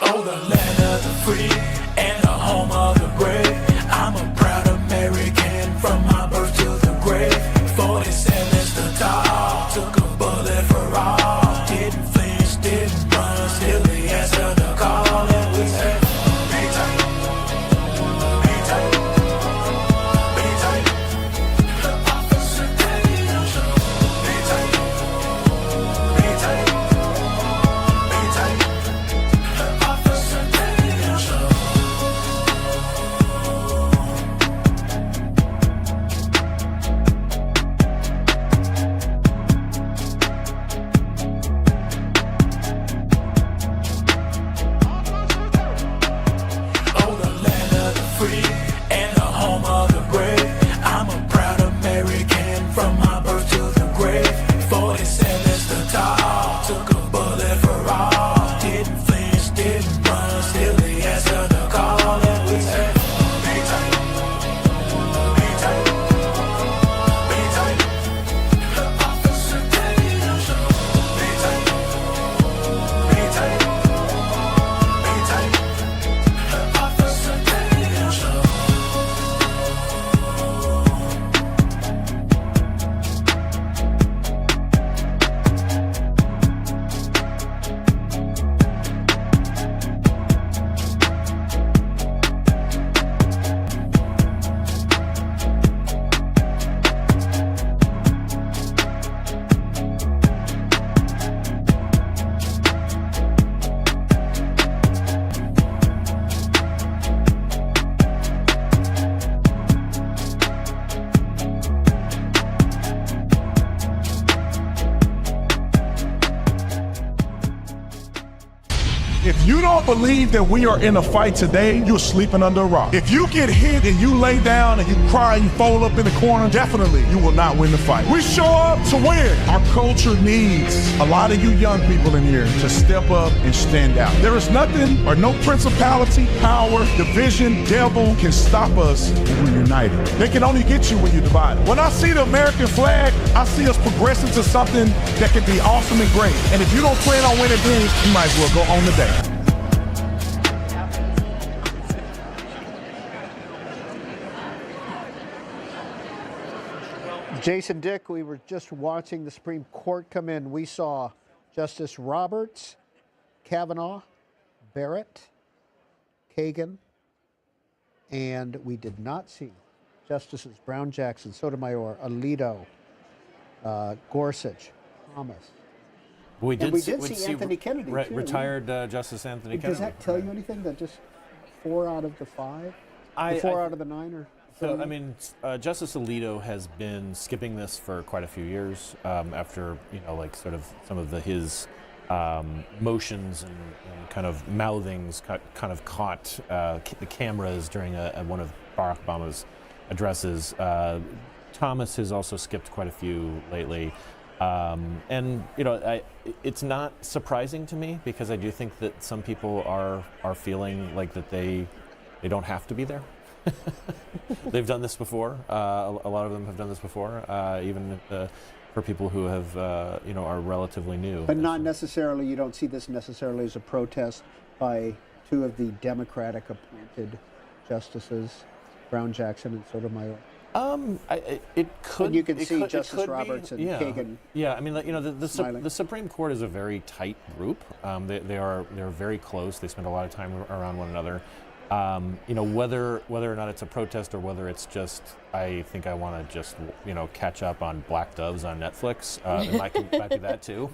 Oh, the land of the free and the home of the brave. I'm a proud American from my birth to the grave. 47's the top, took a bullet for all. Didn't flinch, didn't run, still the answer the call. And we say, be tight, be tight, be tight. Officer Tatum show. Be tight, be tight, be tight. Officer Tatum show. Oh, the land of the free and the home of the brave. I'm a proud American from my birth to the grave. 47's the top, took a bullet for all. Didn't flinch, didn't run, still the answer the call. And we say, be tight, be tight, be tight. Officer Tatum show. Be tight, be tight, be tight. Officer Tatum show. If you don't believe that we are in a fight today, you're sleeping under a rock. If you get hit and you lay down and you cry and you fold up in the corner, definitely you will not win the fight. We show up to win. Our culture needs a lot of you young people in here to step up and stand out. There is nothing or no principality, power, division, devil can stop us when we're united. They can only get you when you're divided. When I see the American flag, I see us progressing to something that can be awesome and great. And if you don't plan on winning then, you might as well go home today. Jason Dick, we were just watching the Supreme Court come in. We saw Justice Roberts, Kavanaugh, Barrett, Kagan, and we did not see Justices Brown, Jackson, Sotomayor, Alito, Gorsuch, Thomas. We did, see Anthony Kennedy, too. Retired Justice Anthony Kennedy. Does that tell you anything, that just 4 out of the 5? Four out of the 9? Or so, I mean, Justice Alito has been skipping this for quite a few years after, like sort of some of his motions and kind of mouthings kind of caught the cameras during one of Barack Obama's addresses. Thomas has also skipped quite a few lately. And it's not surprising to me because I do think that some people are feeling like that they don't have to be there. They've done this before. A lot of them have done this before, even for people who have are relatively new. But not necessarily. You don't see this necessarily as a protest by 2 of the Democratic appointed justices, Brown, Jackson, and Sotomayor. It could. And you can see could, Justice Roberts and Kagan. Yeah, I mean, the Supreme Court is a very tight group. They're very close. They spend a lot of time around one another. Whether or not it's a protest or whether it's just I think I want to just catch up on Black Doves on Netflix. It might be that too.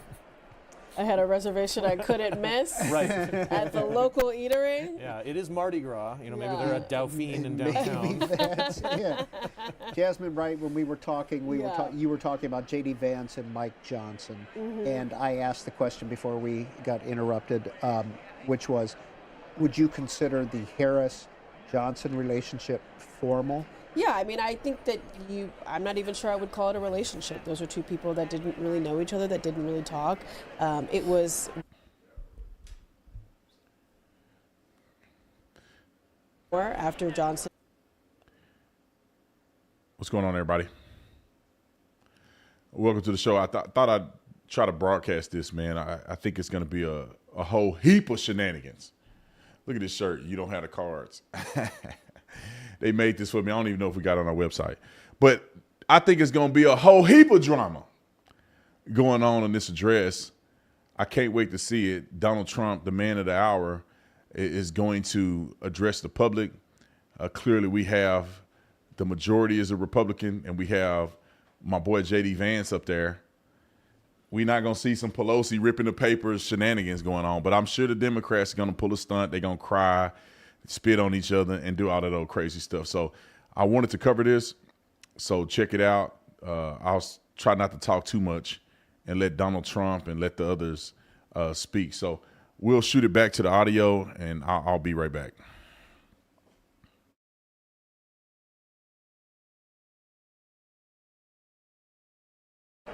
I had a reservation I couldn't miss at the local eatery. Yeah, it is Mardi Gras. Maybe they're at Dauphine in downtown. Maybe that's it. Jasmine, right, when we were talking, you were talking about J.D. Vance and Mike Johnson. Mm-hmm. And I asked the question before we got interrupted, which was, would you consider the Harris-Johnson relationship formal? Yeah, I mean, I think that I'm not even sure I would call it a relationship. Those are 2 people that didn't really know each other, that didn't really talk. It was after Johnson. What's going on, everybody? Welcome to the show. I thought I'd try to broadcast this, man. I think it's going to be a whole heap of shenanigans. Look at this shirt. You don't have the cards. They made this for me. I don't even know if we got it on our website. But I think it's going to be a whole heap of drama going on in this address. I can't wait to see it. Donald Trump, the man of the hour, is going to address the public. Clearly, we have the majority is a Republican, and we have my boy J.D. Vance up there. We're not going to see some Pelosi ripping the papers shenanigans going on, but I'm sure the Democrats are going to pull a stunt. They're going to cry, spit on each other, and do all that old crazy stuff. So I wanted to cover this, so check it out. I'll try not to talk too much and let Donald Trump and let the others speak. So we'll shoot it back to the audio, and I'll be right back.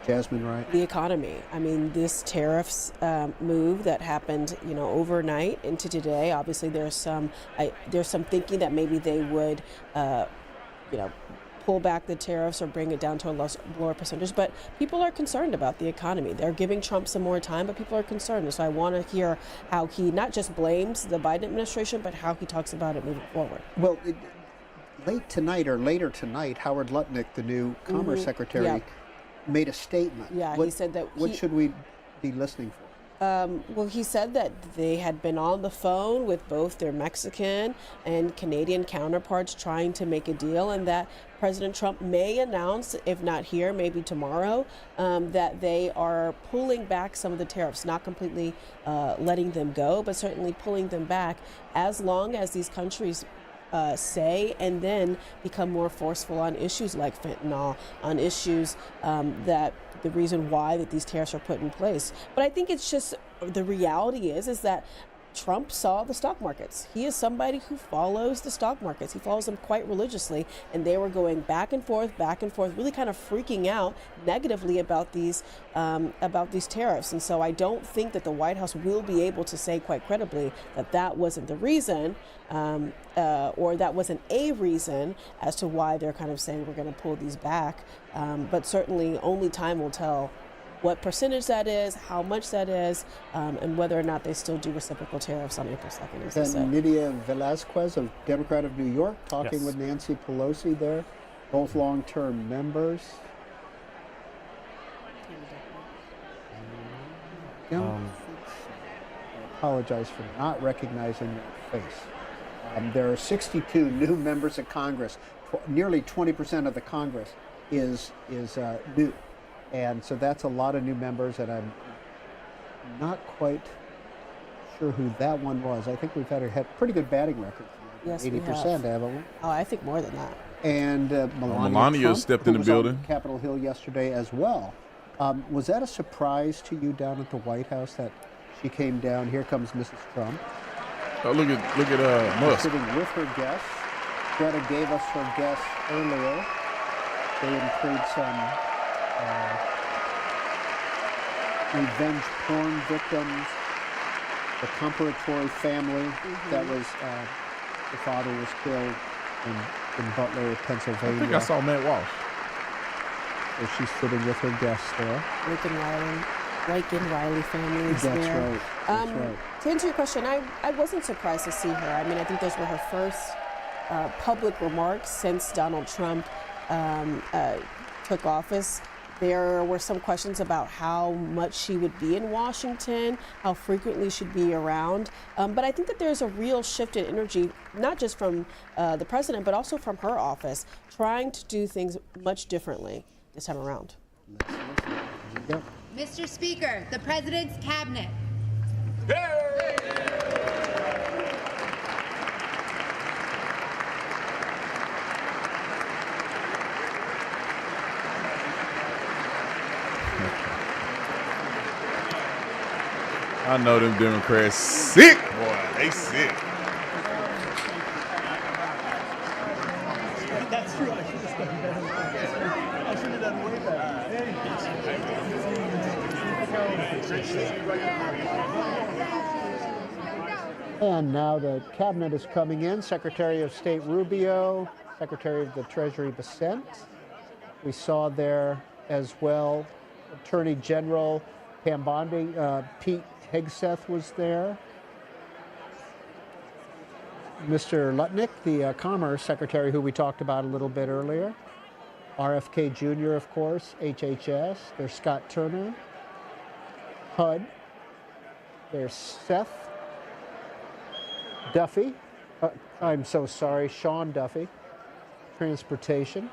Jasmine, right? The economy. I mean, this tariffs move that happened, overnight into today. Obviously, there's some thinking that maybe they would, pull back the tariffs or bring it down to a lower percentage. But people are concerned about the economy. They're giving Trump some more time, but people are concerned. And so I want to hear how he not just blames the Biden administration, but how he talks about it moving forward. Well, later tonight, Howard Lutnick, the new Commerce Secretary, made a statement. Yeah, he said that. What should we be listening for? Well, he said that they had been on the phone with both their Mexican and Canadian counterparts trying to make a deal, and that President Trump may announce, if not here, maybe tomorrow, that they are pulling back some of the tariffs, not completely letting them go, but certainly pulling them back as long as these countries say and then become more forceful on issues like fentanyl, on issues that the reason why that these tariffs are put in place. But I think it's just the reality is that Trump saw the stock markets. He is somebody who follows the stock markets. He follows them quite religiously, and they were going back and forth, really kind of freaking out negatively about these tariffs. And so I don't think that the White House will be able to say quite credibly that that wasn't the reason, or that wasn't a reason as to why they're kind of saying we're going to pull these back. But certainly only time will tell what percentage that is, how much that is, and whether or not they still do reciprocal tariffs on April 2nd. As And Nydia Velázquez, a Democrat of New York, talking with Nancy Pelosi there, both long-term members. I apologize for not recognizing that face. There are 62 new members of Congress. Nearly 20% of the Congress is new. And so that's a lot of new members, and I'm not quite sure who that one was. I think we've had pretty good batting record. Yes, 80%, haven't we? Oh, I think more than that. And Melania Trump, stepped in the who was building. on Capitol Hill yesterday as well. Was that a surprise to you down at the White House that she came down? Here comes Mrs. Trump. Oh, look at Musk. Sitting with her guests. Greta gave us her guests earlier. They include some revenge porn victims, the Comparatory family that was, the father was killed in Butler, Pennsylvania. I think I saw Matt Walsh. So she's sitting with her guests there. Lincoln Riley family is That's there. right. That's right. To answer your question, I wasn't surprised to see her. I mean, I think those were her first public remarks since Donald Trump took office. There were some questions about how much she would be in Washington, how frequently she'd be around. But I think that there's a real shift in energy, not just from the president, but also from her office, trying to do things much differently this time around. Yep. Mr. Speaker, the President's Cabinet. I know them Democrats sick, boy. They sick. That's true. I should have done better. I should have done way better. And now the cabinet is coming in. Secretary of State Rubio, Secretary of the Treasury Bessent. We saw there as well Attorney General Pam Bondi, Pete Hegseth was there. Mr. Lutnick, the Commerce Secretary who we talked about a little bit earlier. RFK Jr., of course, HHS. There's Scott Turner, HUD. There's Seth Duffy. I'm so sorry, Sean Duffy, Transportation.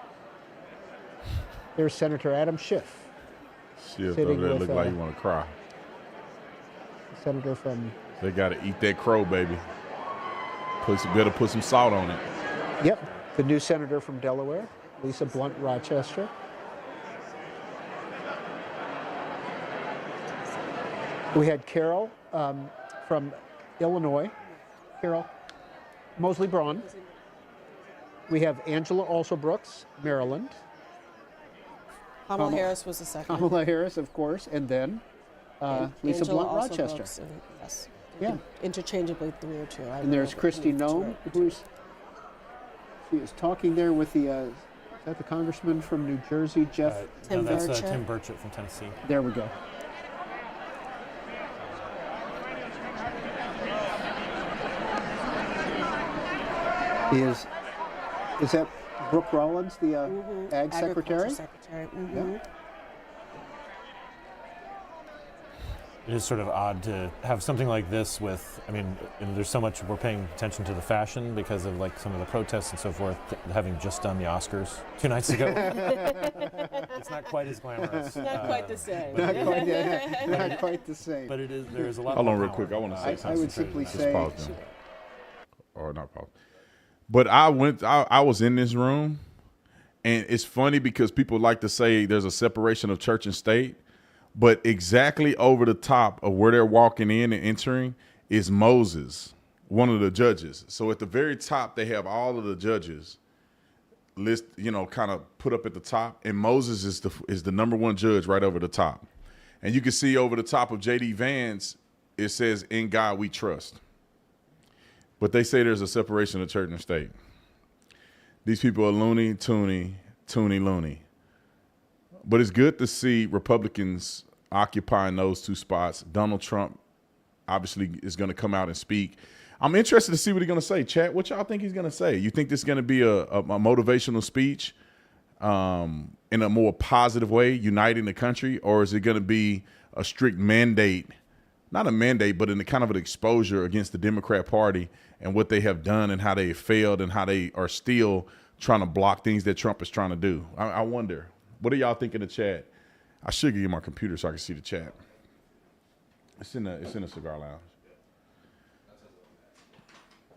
There's Senator Adam Schiff. Shit, Sitting over there with, look like you want to cry. Senator from, They got to eat that crow, baby. Better put some salt on it. yep, the new senator from Delaware, Lisa Blunt Rochester. We had Carol from Illinois, Carol Mosley Braun. We have Angela also Brooks, Maryland. Kamala Harris was the second. Kamala Harris, of course, and then Lisa Angela Blunt also Rochester. Brooks, and yes. Yeah. Interchangeably through or two. And there's Christy Nome, she is talking there with the, is that the congressman from New Jersey, Jeff? Tim That's Burchett. Tim Burchett from Tennessee. There we go. Is that Brooke Rollins, the Ag Secretary? Secretary. Yeah. It is sort of odd to have something like this with, I mean, there's so much, we're paying attention to the fashion because of like some of the protests and so forth, having just done the Oscars 2 nights ago. It's not quite as glamorous. Not quite the same. Not quite the same. But it is, there is a lot Hold more on real power. quick. I want to say something. I would simply Just say, pause now. Or not pause. But I was in this room, and it's funny because people like to say there's a separation of church and state, but exactly over the top of where they're walking in and entering is Moses, one of the judges. So at the very top, they have all of the judges list, kind of put up at the top, and Moses is the number one judge right over the top. And you can see over the top of J.D. Vance, it says, "In God we trust." But they say there's a separation of church and state. These people are loony, toony, loony. But it's good to see Republicans occupying those 2 spots. Donald Trump obviously is going to come out and speak. I'm interested to see what he's going to say. Chat, what y'all think he's going to say? You think this is going to be a motivational speech in a more positive way, uniting the country? Or is it going to be a strict mandate? Not a mandate, but in the kind of an exposure against the Democrat Party and what they have done and how they failed and how they are still trying to block things that Trump is trying to do. I wonder, what do y'all think in the chat? I should give you my computer so I can see the chat. It's in the cigar lounge.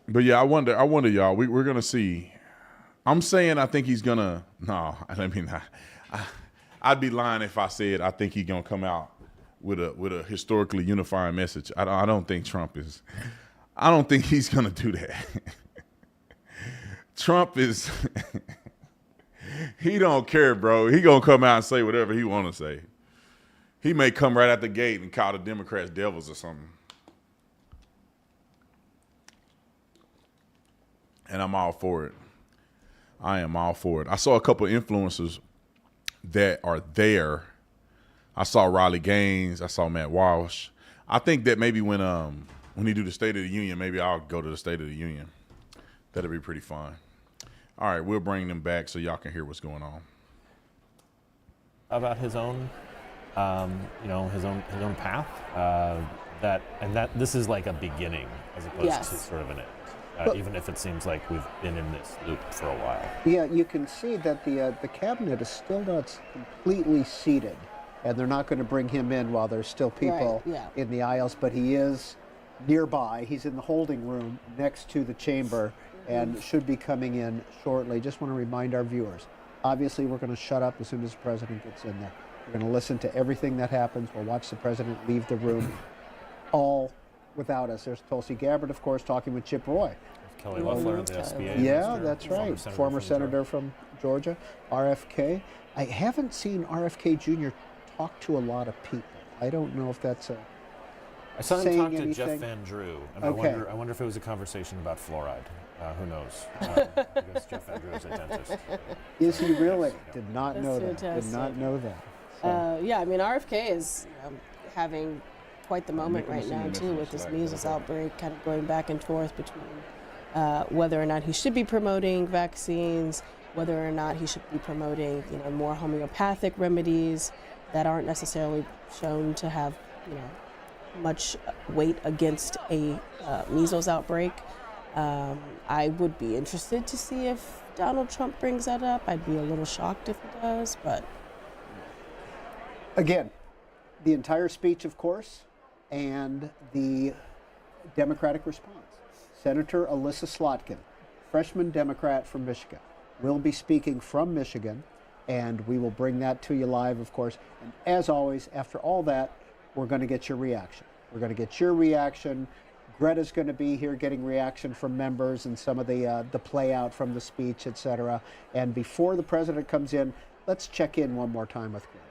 But yeah, I wonder, y'all. We're gonna see. I'm saying I think he's gonna. No, I mean, I'd be lying if I said I think he's gonna come out with a historically unifying message. I don't think Trump is. I don't think he's gonna do that. Trump is. He don't care, bro. He gonna come out and say whatever he want to say. He may come right out the gate and call the Democrats devils or something. And I'm all for it. I am all for it. I saw a couple of influencers that are there. I saw Riley Gaines. I saw Matt Walsh. I think that maybe when he do the State of the Union, maybe I'll go to the State of the Union. That'll be pretty fun. All right, we'll bring them back so y'all can hear what's going on. About his own, his own path. This is like a beginning as opposed to sort of an end. Even if it seems like we've been in this loop for a while. Yeah, you can see that the cabinet is still not completely seated, and they're not going to bring him in while there's still people in the aisles, but he is nearby. He's in the holding room next to the chamber and should be coming in shortly. Just want to remind our viewers, obviously we're going to shut up as soon as the president gets in there. We're going to listen to everything that happens. We'll watch the president leave the room, all without us. There's Tulsi Gabbard, of course, talking with Chip Roy. Kelly Loeffler, the SBA Yeah, minister, that's right. Former senator from Georgia. RFK. I haven't seen RFK Jr. talk to a lot of people. I don't know if that's I saw him saying talk to anything. Jeff Van Drew, and Okay. I wonder if it was a conversation about fluoride. Who knows? I guess Jeff Van Drew is a dentist. Is he really? Did not know that. That's Did not fantastic. know that. So, Yeah, I mean, RFK is having quite the moment right now, too, with this measles outbreak, kind of going back and forth between whether or not he should be promoting vaccines, whether or not he should be promoting, more homeopathic remedies that aren't necessarily shown to have, much weight against a measles outbreak. I would be interested to see if Donald Trump brings that up. I'd be a little shocked if he does, but. Again, the entire speech, of course, and the Democratic response. Senator Alyssa Slotkin, freshman Democrat from Michigan, will be speaking from Michigan, and we will bring that to you live, of course. And as always, after all that, we're going to get your reaction. We're going to get your reaction. Greta's going to be here getting reaction from members and some of the play out from the speech, etc. And before the president comes in, let's check in one more time with Greta.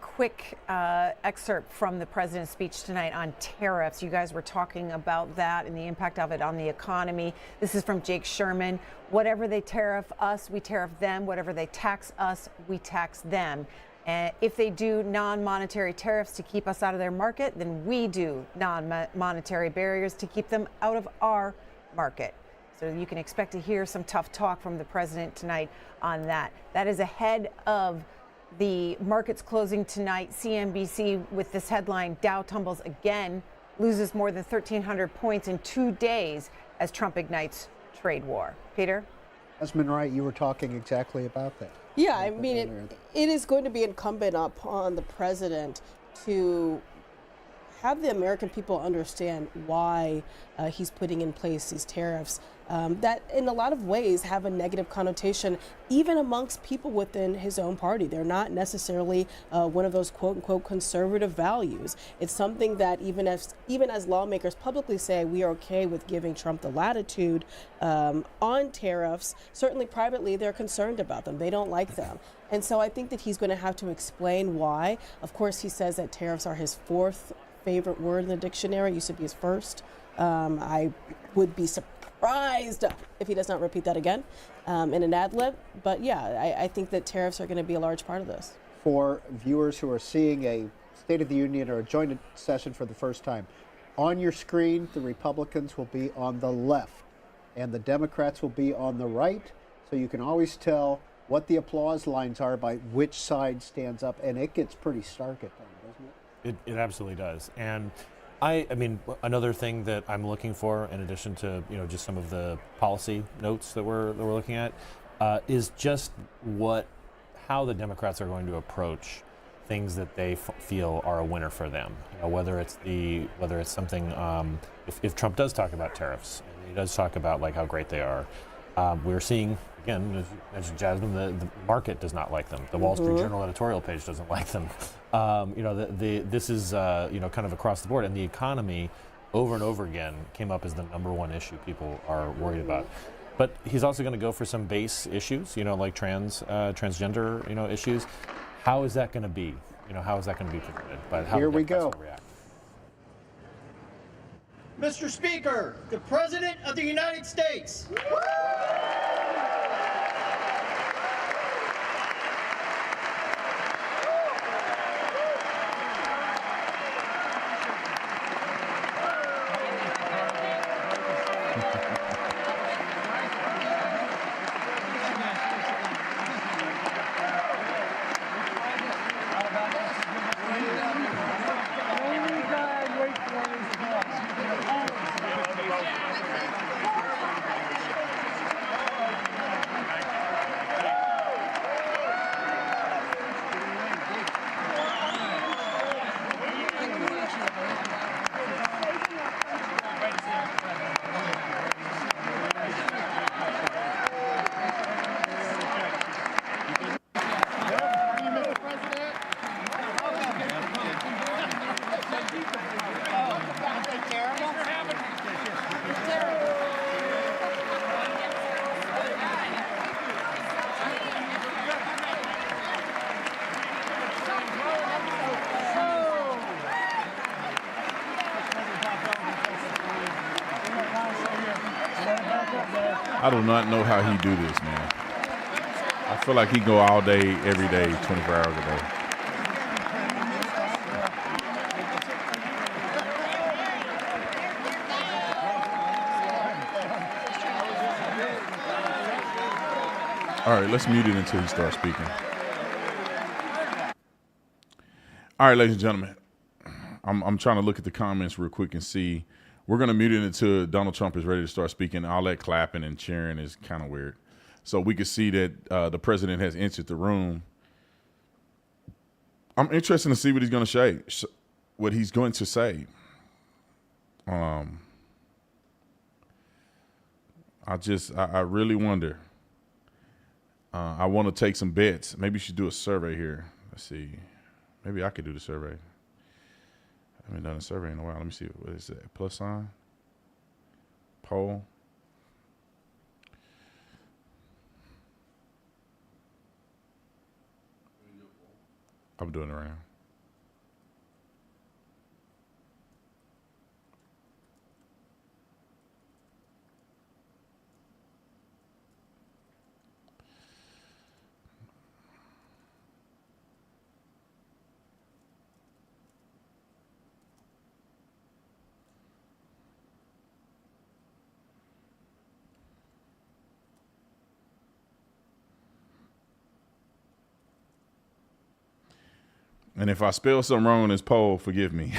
Quick excerpt from the president's speech tonight on tariffs. You guys were talking about that and the impact of it on the economy. This is from Jake Sherman. Whatever they tariff us, we tariff them. Whatever they tax us, we tax them. And if they do non-monetary tariffs to keep us out of their market, then we do non-monetary barriers to keep them out of our market. So you can expect to hear some tough talk from the president tonight on that. That is ahead of the markets closing tonight. CNBC with this headline: Dow tumbles again, loses more than 1,300 points in 2 days as Trump ignites trade war. Peter? Esmond Wright, you were talking exactly about that. Yeah, I mean, it is going to be incumbent upon the president to have the American people understand why he's putting in place these tariffs that in a lot of ways have a negative connotation, even amongst people within his own party. They're not necessarily one of those quote unquote conservative values. It's something that even as lawmakers publicly say we are okay with giving Trump the latitude on tariffs, certainly privately they're concerned about them. They don't like them. And so I think that he's going to have to explain why. Of course, he says that tariffs are his fourth favorite word in the dictionary. It used to be his first. I would be surprised if he does not repeat that again in an ad lib. But yeah, I think that tariffs are going to be a large part of this. For viewers who are seeing a State of the Union or a joint session for the first time, on your screen, the Republicans will be on the left and the Democrats will be on the right. So you can always tell what the applause lines are by which side stands up. And it gets pretty stark at times, doesn't it? It absolutely does. And I mean, another thing that I'm looking for, in addition to just some of the policy notes that we're looking at, is just how the Democrats are going to approach things that they feel are a winner for them. Whether it's something if Trump does talk about tariffs, and he does talk about like how great they are. We're seeing, again, as you mentioned, Jasmine, the market does not like them. The Wall Street Journal editorial page doesn't like them. This is kind of across the board, and the economy, over and over again, came up as the number one issue people are worried about. But he's also going to go for some base issues, like transgender, issues. How is that going to be? How is that going to be presented? But how Here we go. React? Mr. Speaker, the President of the United States. I do not know how he do this, man. I feel like he go all day, every day, 24 hours a day. All right, let's mute it until he starts speaking. All right, ladies and gentlemen, I'm trying to look at the comments real quick and see. We're going to mute it until Donald Trump is ready to start speaking. All that clapping and cheering is kind of weird. So we can see that the president has entered the room. I'm interested to see what he's going to say. What he's going to say. I really wonder. I want to take some bets. Maybe you should do a survey here. Let's see. Maybe I could do the survey. I haven't done a survey in a while. Let me see. What is that? Plus sign? Poll? I'm doing it right now. And if I spell something wrong in this poll, forgive me.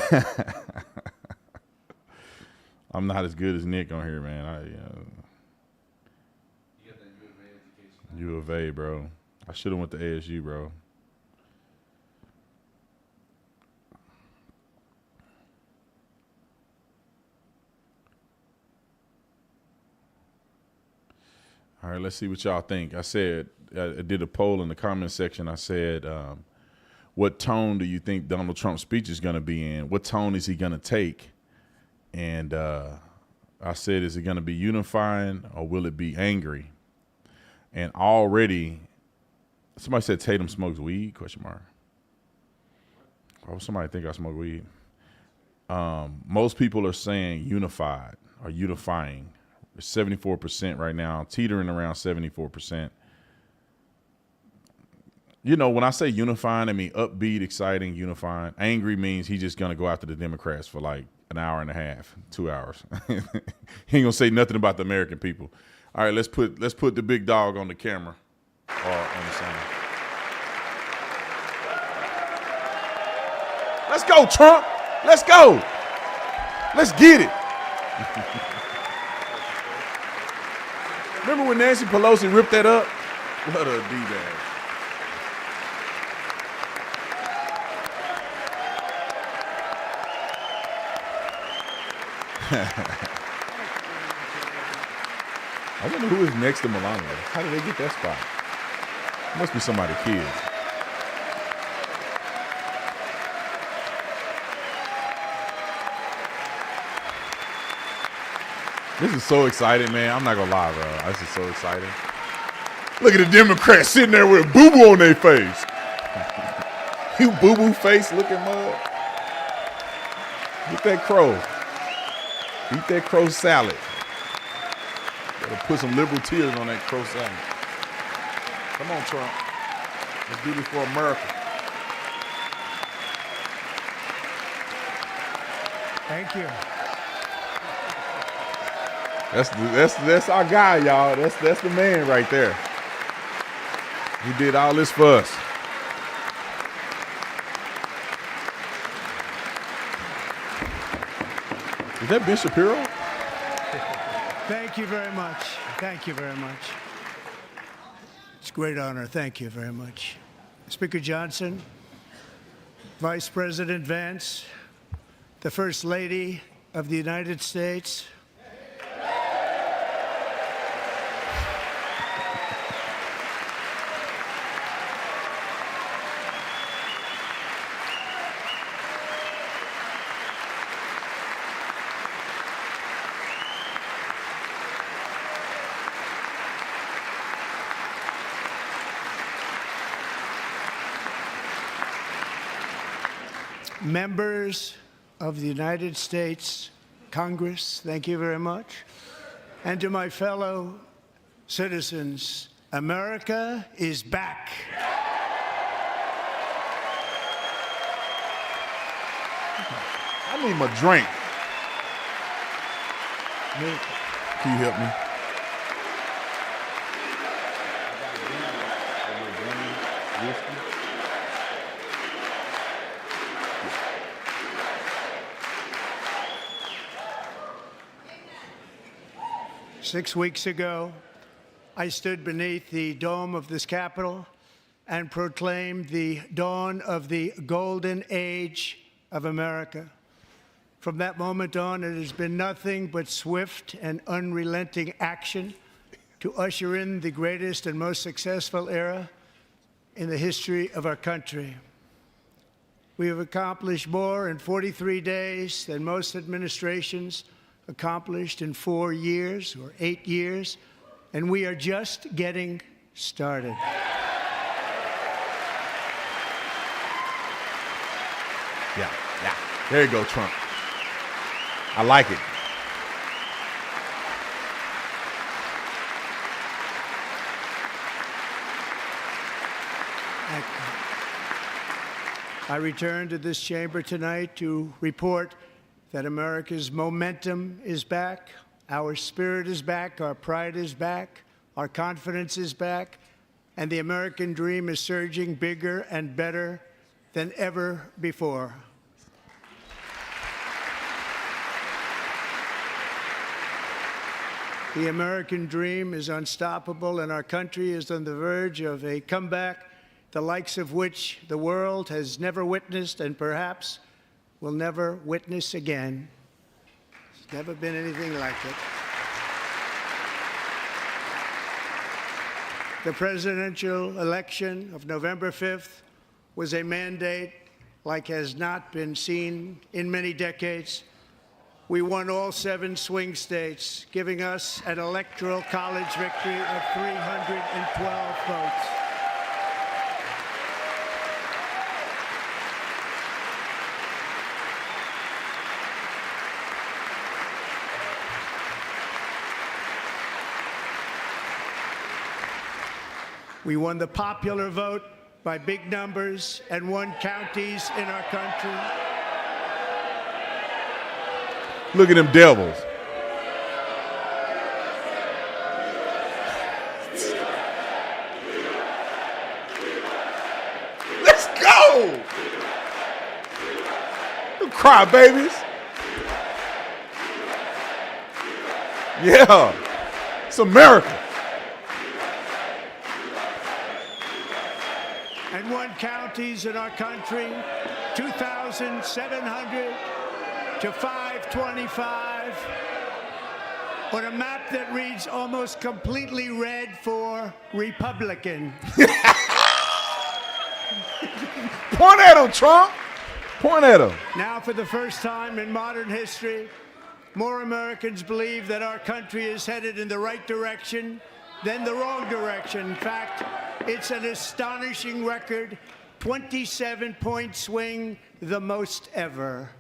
I'm not as good as Nick on here, man. You got that U of A education. U of A, bro. I should have went to ASU, bro. All right, let's see what y'all think. I did a poll in the comment section. I said, what tone do you think Donald Trump's speech is going to be in? What tone is he going to take? And I said, is it going to be unifying or will it be angry? And already, somebody said Tatum smokes weed, question mark. Why would somebody think I smoke weed? Most people are saying unified or unifying. It's 74% right now, teetering around 74%. You know, when I say unifying, I mean upbeat, exciting, unifying. Angry means he's just going to go after the Democrats for like an hour and a half, 2 hours. He ain't going to say nothing about the American people. All right, let's put the big dog on the camera or on the sign. Let's go, Trump. Let's go. Let's get it. Remember when Nancy Pelosi ripped that up? What a D-bag. I wonder who is next to Melania. How did they get that spot? Must be somebody's kid. This is so exciting, man. I'm not gonna lie, bro. This is so exciting. Look at the Democrats sitting there with a boo-boo on their face. You boo-boo face looking mug. Get that crow. Eat that crow salad. Gotta put some liberal tears on that crow salad. Come on, Trump. Let's do this for America. Thank you. That's our guy, y'all. That's the man right there. He did all this for us. Is that Ben Shapiro? Thank you very much. Thank you very much. It's a great honor. Thank you very much. Speaker Johnson, Vice President Vance, the First Lady of the United States, members of the United States Congress, thank you very much. And to my fellow citizens, America is back. I need my drink. Can you help me? whiskey. 6 weeks ago, I stood beneath the dome of this Capitol and proclaimed the dawn of the golden age of America. From that moment on, it has been nothing but swift and unrelenting action to usher in the greatest and most successful era in the history of our country. We have accomplished more in 43 days than most administrations accomplished in 4 years or 8 years, and we are just getting started. Yeah. There you go, Trump. I like it. I return to this chamber tonight to report that America's momentum is back, our spirit is back, our pride is back, our confidence is back, and the American dream is surging bigger and better than ever before. The American dream is unstoppable, and our country is on the verge of a comeback, the likes of which the world has never witnessed and perhaps will never witness again. There's never been anything like it. The presidential election of November 5th was a mandate like has not been seen in many decades. We won all 7 swing states, giving us an electoral college victory of 312 votes. We won the popular vote by big numbers and won counties in our country. Look at them devils. Let's go! You cry babies. Yeah, it's America. And won counties in our country, 2,700 to 525, on a map that reads almost completely red for Republican. Point at him, Trump. Point at him. Now, for the first time in modern history, more Americans believe that our country is headed in the right direction than the wrong direction. In fact, it's an astonishing record, 27-point swing, the most ever.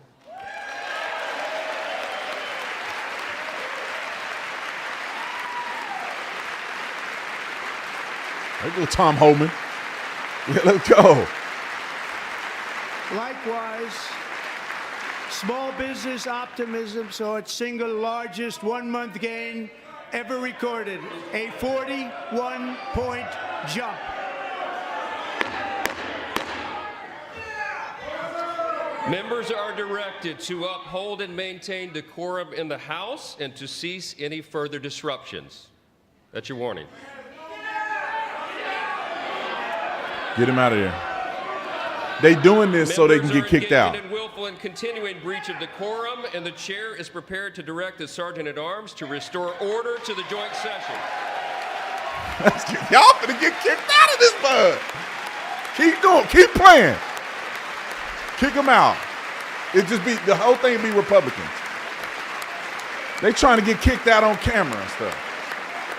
There go Tom Homan. Yeah, let's go. Likewise, small business optimism saw its single largest one-month gain ever recorded, a 41-point jump. Members are directed to uphold and maintain decorum in the House and to cease any further disruptions. That's your warning. Get him out of here. They doing this so they can get kicked out. Members are engaging in willful and continuing breach of decorum, and the chair is prepared to direct the Sergeant-at-Arms to restore order to the joint session. Y'all finna get kicked out of this bud. Keep doing, keep playing. Kick them out. It just be, the whole thing be Republicans. They trying to get kicked out on camera and stuff.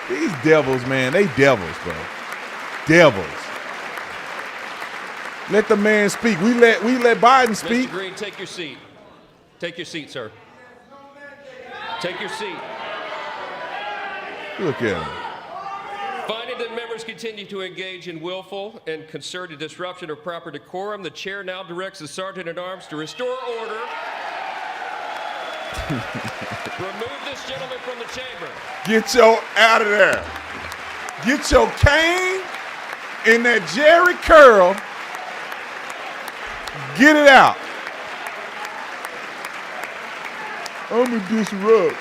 These devils, man, they devils, bro. Devils. Let the man speak. We let Biden speak. Mr. Green, take your seat. Take your seat, sir. Take your seat. Look at him. Finding that members continue to engage in willful and concerted disruption of proper decorum, the chair now directs the Sergeant-at-Arms to restore order. Remove this gentleman from the chamber. Get your out of there. Get your cane in that Jerry curl. Get it out. I'm going to disrupt.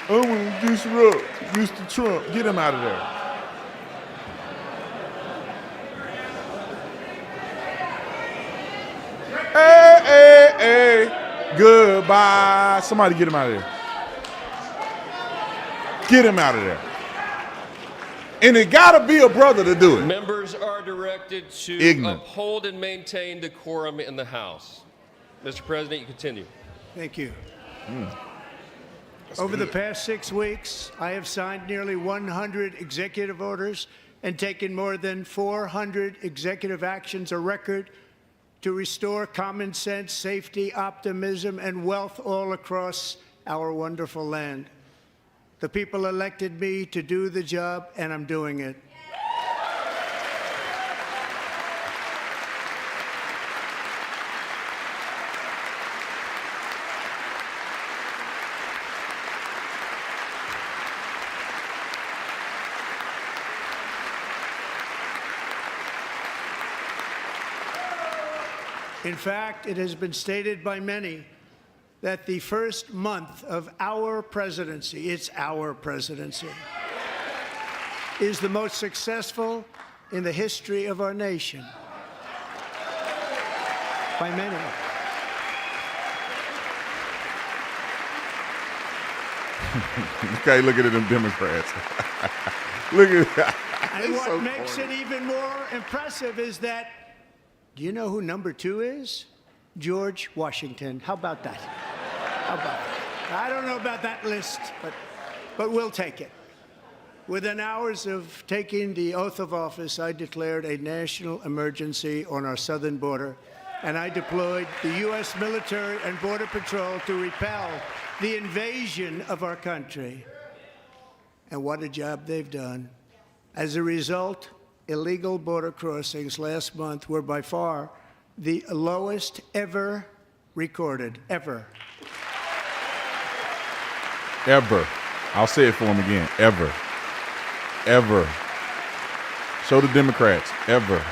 I'm going to disrupt Mr. Trump. Get him out of there. Hey, hey, hey. Goodbye. Somebody get him out of there. Get him out of there. And it got to be a brother to do it. Members are directed to uphold and maintain decorum in the House. Mr. President, you continue. Thank you. Over the past 6 weeks, I have signed nearly 100 executive orders and taken more than 400 executive actions, a record to restore common sense, safety, optimism, and wealth all across our wonderful land. The people elected me to do the job, and I'm doing it. In fact, it has been stated by many that the first month of our presidency, it's our presidency, is the most successful in the history of our nation. By many. Okay, look at them Democrats. Look at that. And what makes it even more impressive is that, do you know who number 2 is? George Washington. How about that? How about that? I don't know about that list, but we'll take it. Within hours of taking the oath of office, I declared a national emergency on our southern border, and I deployed the U.S. military and Border Patrol to repel the invasion of our country. And what a job they've done. As a result, illegal border crossings last month were by far the lowest ever recorded, ever. Ever. I'll say it for him again. Ever. Ever. Show the Democrats. Ever.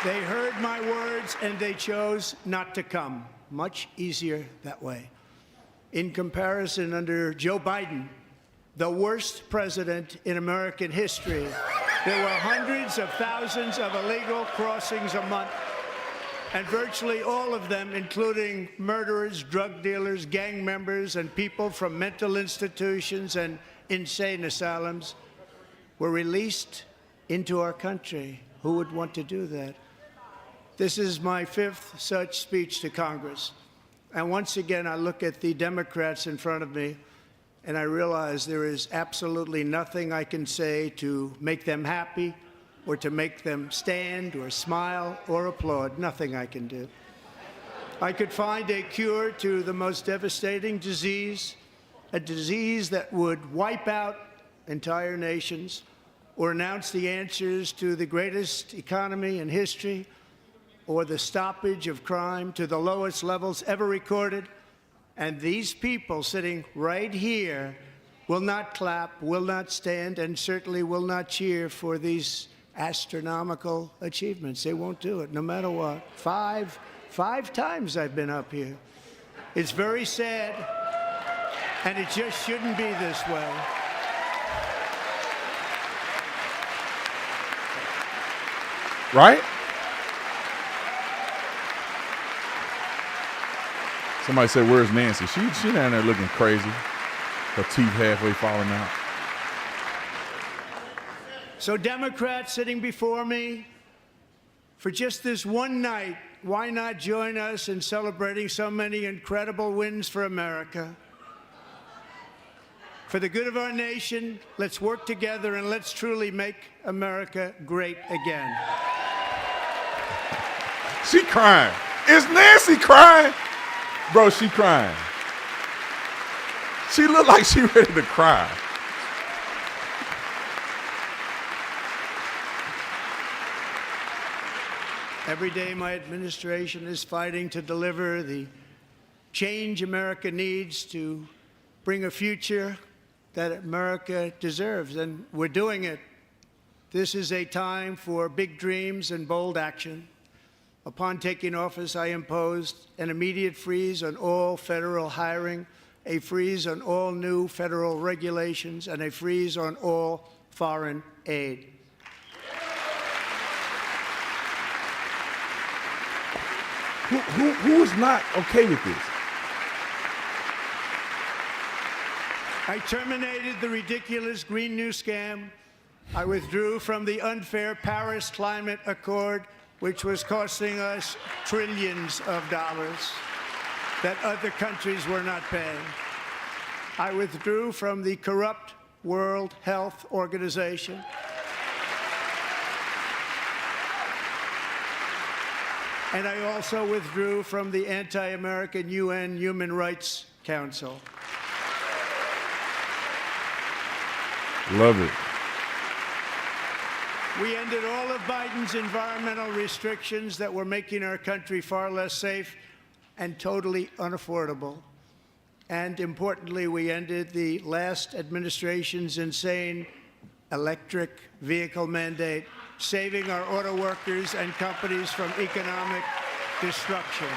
They heard my words and they chose not to come. Much easier that way. In comparison, under Joe Biden, the worst president in American history, there were hundreds of thousands of illegal crossings a month, and virtually all of them, including murderers, drug dealers, gang members, and people from mental institutions and insane asylums, were released into our country. Who would want to do that? This is my 5th such speech to Congress. And once again, I look at the Democrats in front of me, and I realize there is absolutely nothing I can say to make them happy or to make them stand or smile or applaud. Nothing I can do. I could find a cure to the most devastating disease, a disease that would wipe out entire nations, or announce the answers to the greatest economy in history, or the stoppage of crime to the lowest levels ever recorded. And these people sitting right here will not clap, will not stand, and certainly will not cheer for these astronomical achievements. They won't do it, no matter what. Five times I've been up here. It's very sad, and it just shouldn't be this way. Right? Somebody said, where's Nancy? She down there looking crazy. Her teeth halfway falling out. So Democrats sitting before me, for just this one night, why not join us in celebrating so many incredible wins for America? For the good of our nation, let's work together and let's truly make America great again. She crying. Is Nancy crying? Bro, she crying. She look like she ready to cry. Every day my administration is fighting to deliver the change America needs to bring a future that America deserves, and we're doing it. This is a time for big dreams and bold action. Upon taking office, I imposed an immediate freeze on all federal hiring, a freeze on all new federal regulations, and a freeze on all foreign aid. Who is not okay with this? I terminated the ridiculous Green New Scam. I withdrew from the unfair Paris Climate Accord, which was costing us trillions of dollars that other countries were not paying. I withdrew from the corrupt World Health Organization. And I also withdrew from the anti-American UN Human Rights Council. Love it. We ended all of Biden's environmental restrictions that were making our country far less safe and totally unaffordable. And importantly, we ended the last administration's insane electric vehicle mandate, saving our auto workers and companies from economic destruction.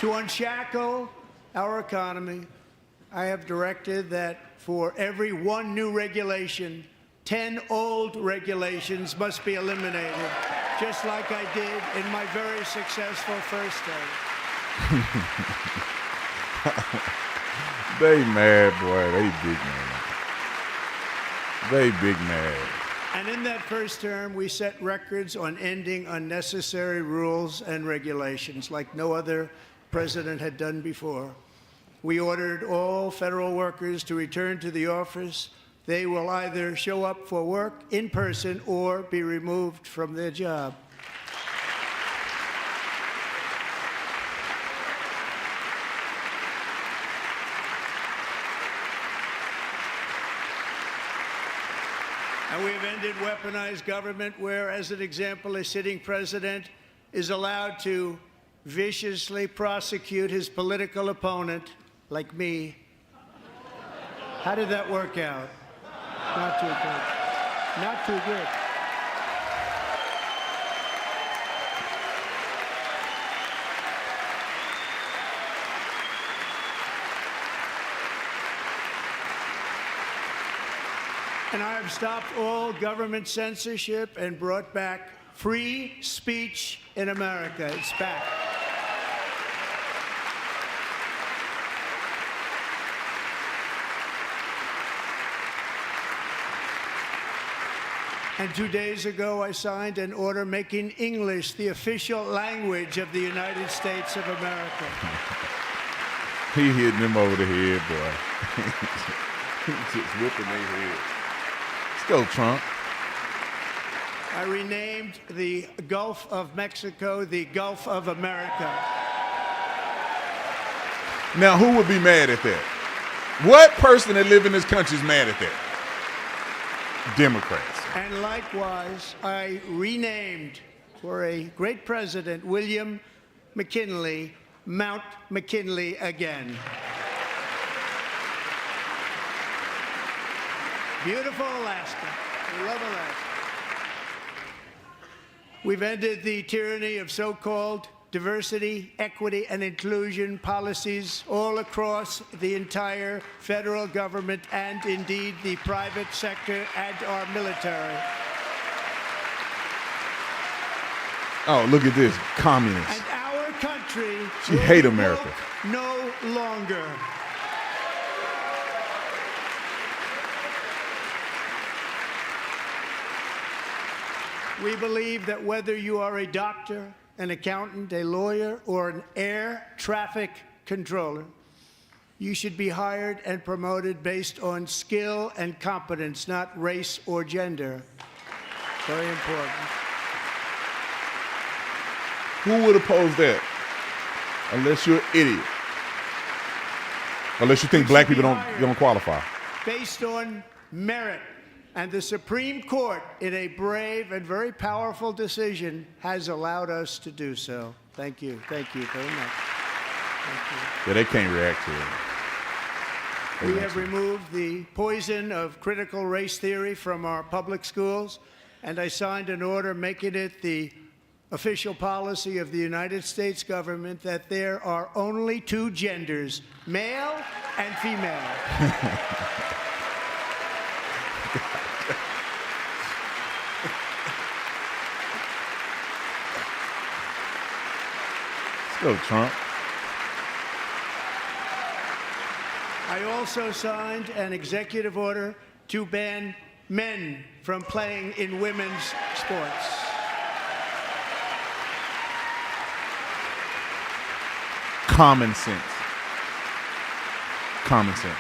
To unshackle our economy, I have directed that for every one new regulation, 10 old regulations must be eliminated, just like I did in my very successful first term. They mad, boy. They big mad. They big mad. And in that first term, we set records on ending unnecessary rules and regulations like no other president had done before. We ordered all federal workers to return to the office. They will either show up for work in person or be removed from their job. And we have ended weaponized government where, as an example, a sitting president is allowed to viciously prosecute his political opponent, like me. How did that work out? Not too good. Not too good. And I have stopped all government censorship and brought back free speech in America. It's back. And 2 days ago, I signed an order making English the official language of the United States of America. He hitting them over the head, boy. He's just whipping their head. Let's go, Trump. I renamed the Gulf of Mexico the Gulf of America. Now, who would be mad at that? What person that live in this country is mad at that? Democrats. And likewise, I renamed, for a great president, William McKinley, Mount McKinley again. Beautiful Alaska. We love Alaska. We've ended the tyranny of so-called diversity, equity, and inclusion policies all across the entire federal government and indeed the private sector and our military. Oh, look at this, communist. And our country She will hate be America. woke no longer. We believe that whether you are a doctor, an accountant, a lawyer, or an air traffic controller, you should be hired and promoted based on skill and competence, not race or gender. Very important. Who would oppose that? Unless you're an idiot. Unless you think black people don't qualify. Based on merit, And the Supreme Court, in a brave and very powerful decision, has allowed us to do so. Thank you. Thank you very much. Thank you. Yeah, they can't react to it. We have removed the poison of critical race theory from our public schools, and I signed an order making it the official policy of the United States government that there are only two genders, male and female. Let's go, Trump. I also signed an executive order to ban men from playing in women's sports. Common sense. Common sense.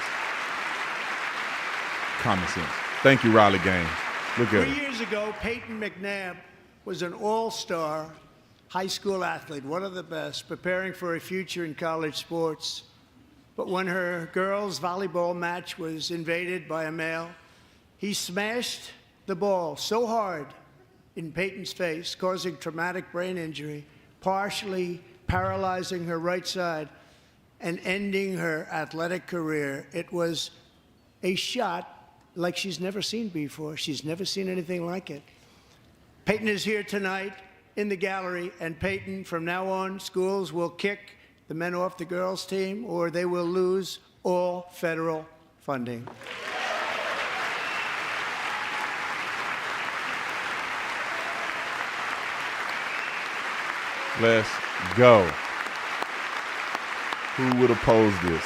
Common sense. Thank you, Riley Gaines. Look at 3 it. years ago, Peyton McNabb was an all-star high school athlete, one of the best, preparing for a future in college sports. But when her girls' volleyball match was invaded by a male, he smashed the ball so hard in Peyton's face, causing traumatic brain injury, partially paralyzing her right side and ending her athletic career. It was a shot like she's never seen before. She's never seen anything like it. Peyton is here tonight in the gallery, and Peyton, from now on, schools will kick the men off the girls' team, or they will lose all federal funding. Let's go. Who would oppose this?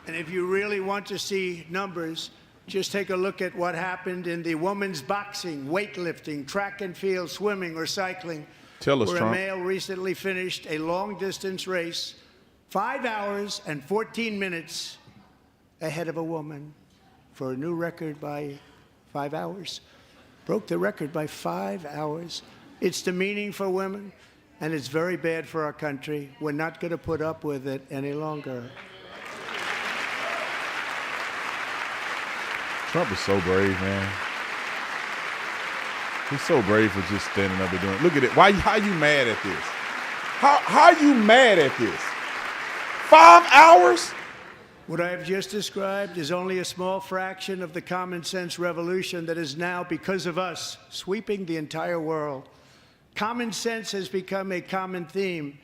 And if you really want to see numbers, just take a look at what happened in the women's boxing, weightlifting, track and field, swimming, or cycling. Tell us, where Trump. a male recently finished a long-distance race 5 hours and 14 minutes ahead of a woman for a new record by 5 hours. Broke the record by 5 hours. It's demeaning for women, and it's very bad for our country. We're not going to put up with it any longer. Trump is so brave, man. He's so brave for just standing up and doing it. Look at it. How you mad at this? How you mad at this? 5 hours? What I have just described is only a small fraction of the common sense revolution that is now, because of us, sweeping the entire world. Common sense has become a common theme,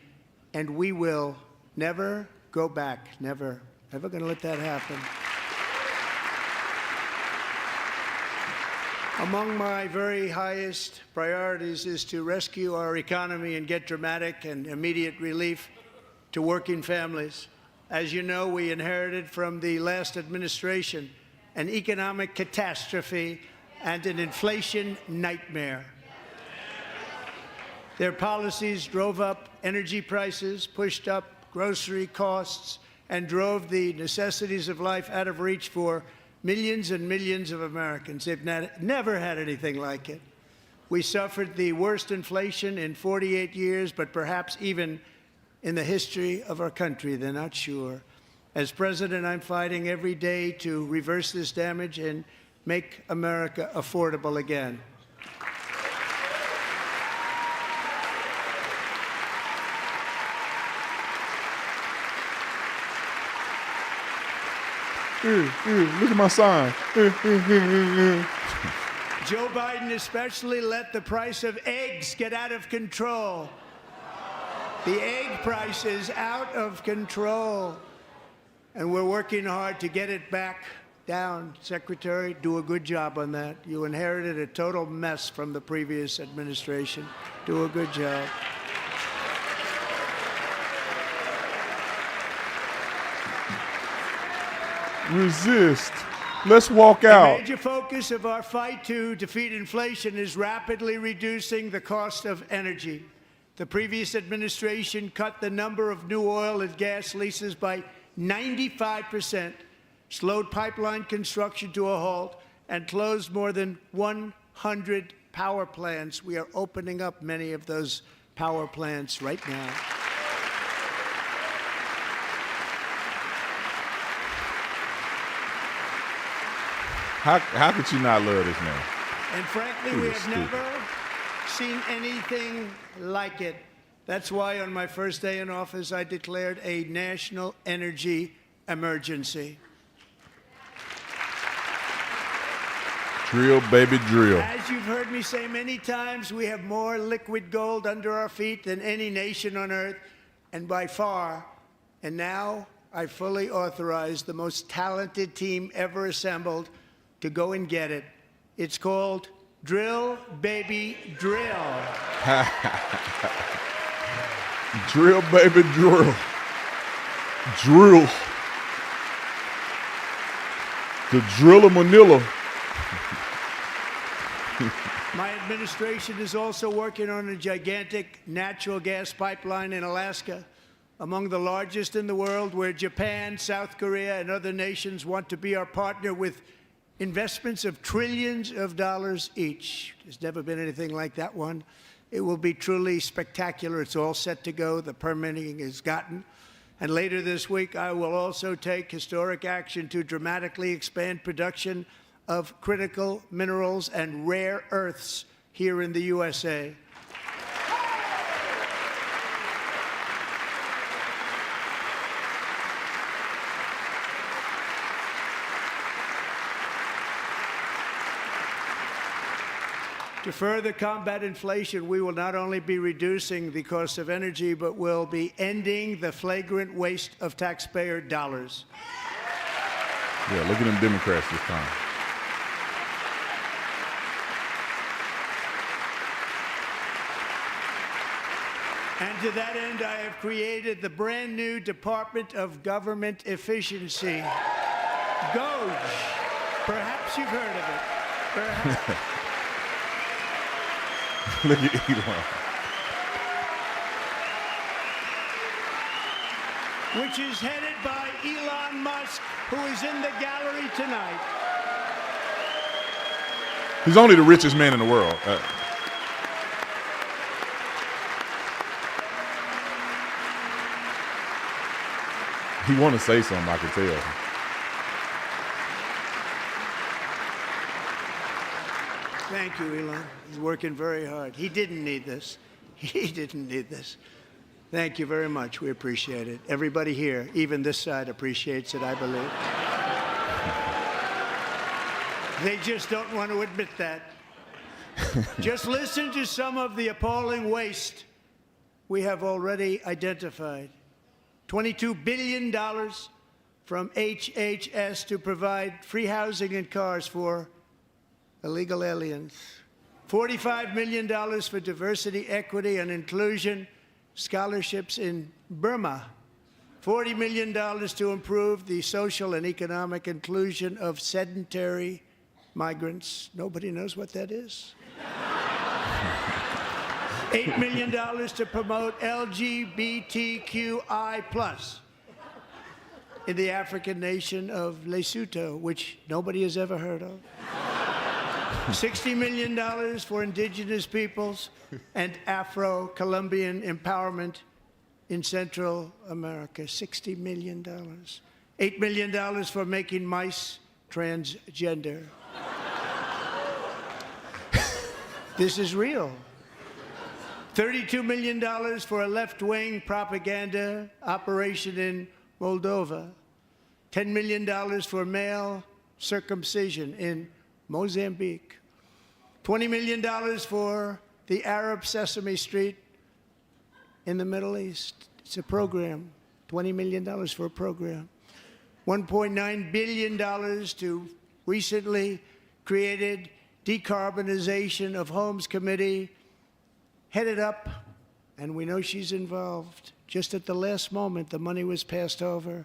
and we will never go back. Never. Never going to let that happen. Among my very highest priorities is to rescue our economy and get dramatic and immediate relief to working families. As you know, we inherited from the last administration an economic catastrophe and an inflation nightmare. Their policies drove up energy prices, pushed up grocery costs, and drove the necessities of life out of reach for millions and millions of Americans. They've never had anything like it. We suffered the worst inflation in 48 years, but perhaps even in the history of our country. They're not sure. As president, I'm fighting every day to reverse this damage and make America affordable again. Look at my sign. Joe Biden especially let the price of eggs get out of control. The egg price is out of control, and we're working hard to get it back down. Secretary, do a good job on that. You inherited a total mess from the previous administration. Do a good job. Resist. Let's walk out. A major focus of our fight to defeat inflation is rapidly reducing the cost of energy. The previous administration cut the number of new oil and gas leases by 95%, slowed pipeline construction to a halt, and closed more than 100 power plants. We are opening up many of those power plants right now. How could you not love this man? And frankly, we have never seen anything like it. That's why on my first day in office, I declared a national energy emergency. Drill, baby, drill. As you've heard me say many times, we have more liquid gold under our feet than any nation on earth, and by far. And now I fully authorize the most talented team ever assembled to go and get it. It's called Drill, Baby, Drill. Drill, baby, drill. Drill. The drill of Manila. My administration is also working on a gigantic natural gas pipeline in Alaska, among the largest in the world, where Japan, South Korea, and other nations want to be our partner with investments of trillions of dollars each. There's never been anything like that one. It will be truly spectacular. It's all set to go. The permitting is gotten. And later this week, I will also take historic action to dramatically expand production of critical minerals and rare earths here in the USA. To further combat inflation, we will not only be reducing the cost of energy, but will be ending the flagrant waste of taxpayer dollars. Yeah, look at them Democrats this time. And to that end, I have created the brand new Department of Government Efficiency, GOGE. Perhaps you've heard of it. Perhaps. Look at Elon. Which is headed by Elon Musk, who is in the gallery tonight. He's only the richest man in the world. He want to say something, I can tell. Thank you, Elon. He's working very hard. He didn't need this. He didn't need this. Thank you very much. We appreciate it. Everybody here, even this side, appreciates it, I believe. They just don't want to admit that. Just listen to some of the appalling waste we have already identified. $22 billion from HHS to provide free housing and cars for illegal aliens. $45 million for diversity, equity, and inclusion scholarships in Burma. $40 million to improve the social and economic inclusion of sedentary migrants. Nobody knows what that is. $8 million to promote LGBTQI+ in the African nation of Lesotho, which nobody has ever heard of. $60 million for indigenous peoples and Afro-Colombian empowerment in Central America. $60 million. $8 million for making mice transgender. This is real. $32 million for a left-wing propaganda operation in Moldova. $10 million for male circumcision in Mozambique. $20 million for the Arab Sesame Street in the Middle East. It's a program. $20 million for a program. $1.9 billion to recently created Decarbonization of Homes Committee, headed up, and we know she's involved. Just at the last moment, the money was passed over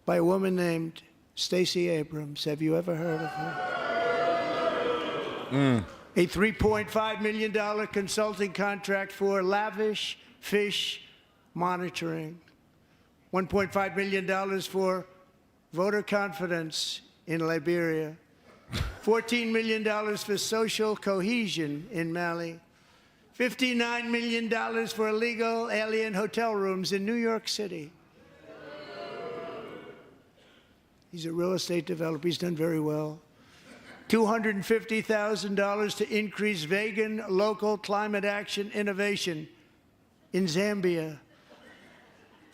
by a woman named Stacey Abrams. Have you ever heard of her? A $3.5 million consulting contract for lavish fish monitoring. $1.5 million for voter confidence in Liberia. $14 million for social cohesion in Mali, $59 million for illegal alien hotel rooms in New York City. He's a real estate developer. He's done very well. $250,000 to increase vegan local climate action innovation in Zambia.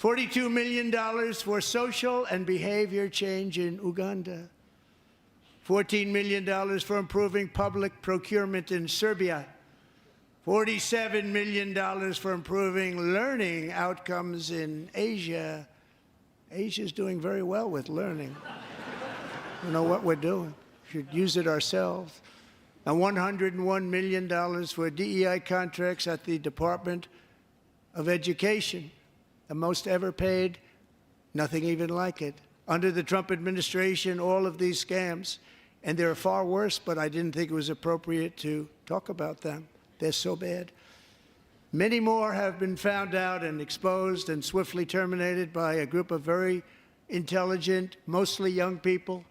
$42 million for social and behavior change in Uganda. $14 million for improving public procurement in Serbia. $47 million for improving learning outcomes in Asia. Asia's doing very well with learning. We know what we're doing. We should use it ourselves. And $101 million for DEI contracts at the Department of Education. The most ever paid, nothing even like it. Under the Trump administration, all of these scams, and they're far worse, but I didn't think it was appropriate to talk about them. They're so bad. Many more have been found out and exposed and swiftly terminated by a group of very intelligent, mostly young people,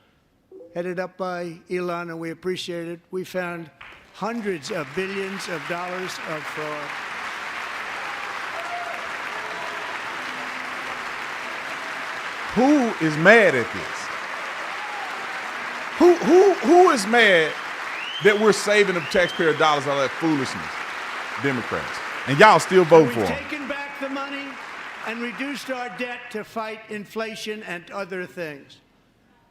headed up by Elon, and we appreciate it. We found hundreds of billions of dollars of fraud. Who is mad at this? Who is mad that we're saving the taxpayer dollars on that foolishness? Democrats. And y'all still vote for We've them. taken back the money and reduced our debt to fight inflation and other things.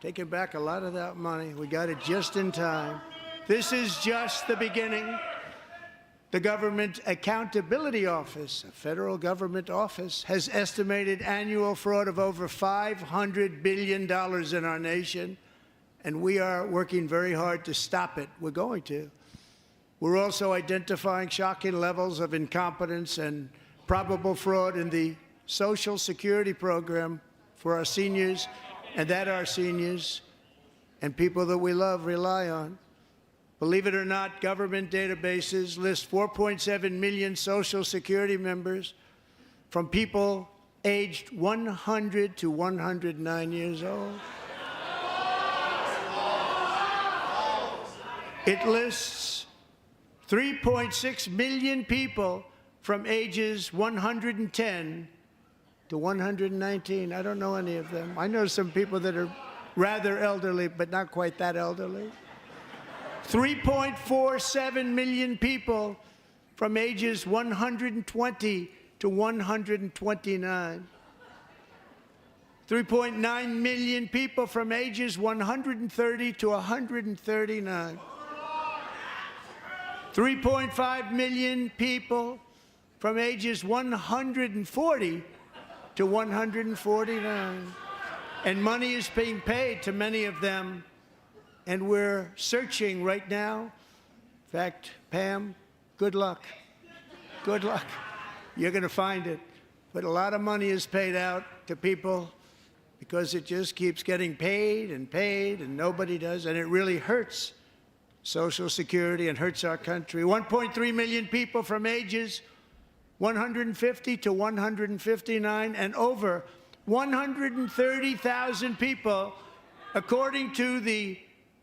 Taking back a lot of that money. We got it just in time. This is just the beginning. The Government Accountability Office, a federal government office, has estimated annual fraud of over $500 billion in our nation, and we are working very hard to stop it. We're going to. We're also identifying shocking levels of incompetence and probable fraud in the Social Security program for our seniors, and that our seniors and people that we love rely on. Believe it or not, government databases list 4.7 million Social Security members from people aged 100 to 109 years old. It lists 3.6 million people from ages 110 to 119. I don't know any of them. I know some people that are rather elderly, but not quite that elderly. 3.47 million people from ages 120 to 129. 3.9 million people from ages 130 to 139. 3.5 million people from ages 140 to 149. And money is being paid to many of them. And we're searching right now. In fact, Pam, good luck. Good luck. You're going to find it. But a lot of money is paid out to people because it just keeps getting paid, and nobody does. And it really hurts Social Security and hurts our country. 1.3 million people from ages 150 to 159, and over 130,000 people, according to the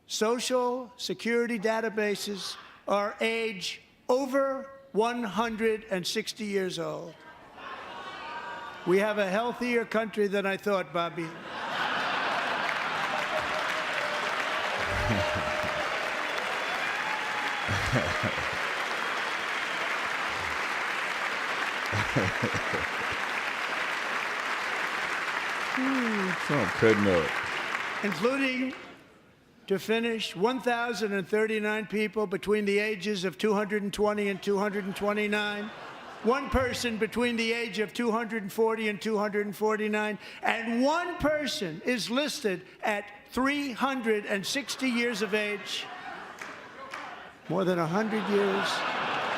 Social Security databases, are age over 160 years old. We have a healthier country than I thought, Bobby. Trump cutting up. Including, to finish, 1,039 people between the ages of 220 and 229, one person between the age of 240 and 249, and one person is listed at 360 years of age. More than 100 years,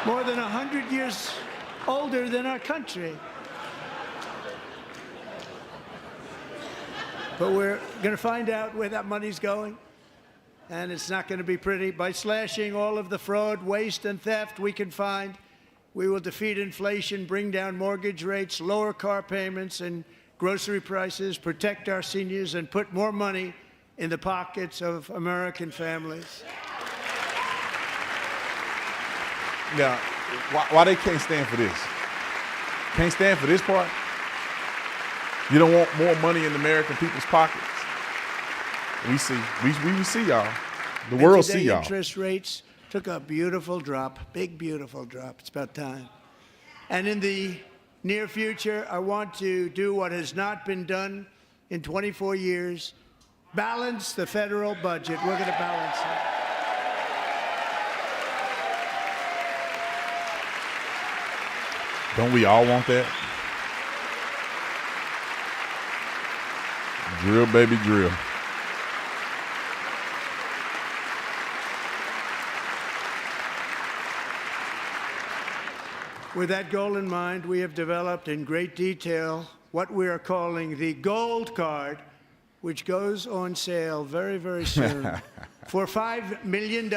more than 100 years older than our country. But we're going to find out where that money's going, and it's not going to be pretty. By slashing all of the fraud, waste, and theft we can find, we will defeat inflation, bring down mortgage rates, lower car payments and grocery prices, protect our seniors, and put more money in the pockets of American families. Now, why they can't stand for this? Can't stand for this part? You don't want more money in American people's pockets? We see y'all. The world see y'all. Interest rates took a beautiful drop, big beautiful drop. It's about time. And in the near future, I want to do what has not been done in 24 years, balance the federal budget. We're going to balance it. Don't we all want that? Drill, baby, drill. With that goal in mind, we have developed in great detail what we are calling the Gold Card, which goes on sale very, very soon. For $5 million,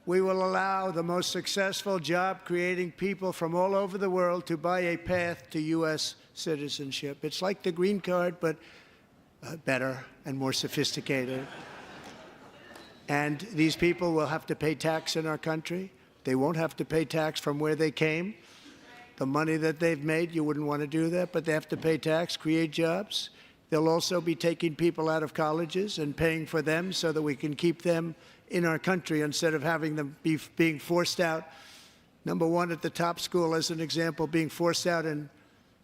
we will allow the most successful job-creating people from all over the world to buy a path to U.S. citizenship. It's like the green card, but better and more sophisticated. And these people will have to pay tax in our country. They won't have to pay tax from where they came. The money that they've made, you wouldn't want to do that, but they have to pay tax, create jobs. They'll also be taking people out of colleges and paying for them so that we can keep them in our country instead of having them being forced out. Number one, at the top school, as an example, being forced out and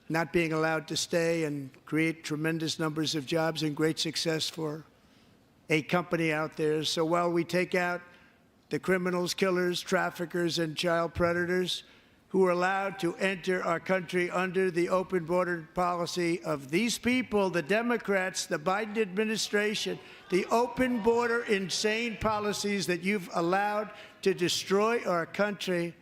not being allowed to stay and create tremendous numbers of jobs and great success for a company out there. So while we take out the criminals, killers, traffickers, and child predators who are allowed to enter our country under the open border policy of these people, the Democrats, the Biden administration, the open border insane policies that you've allowed to destroy our country,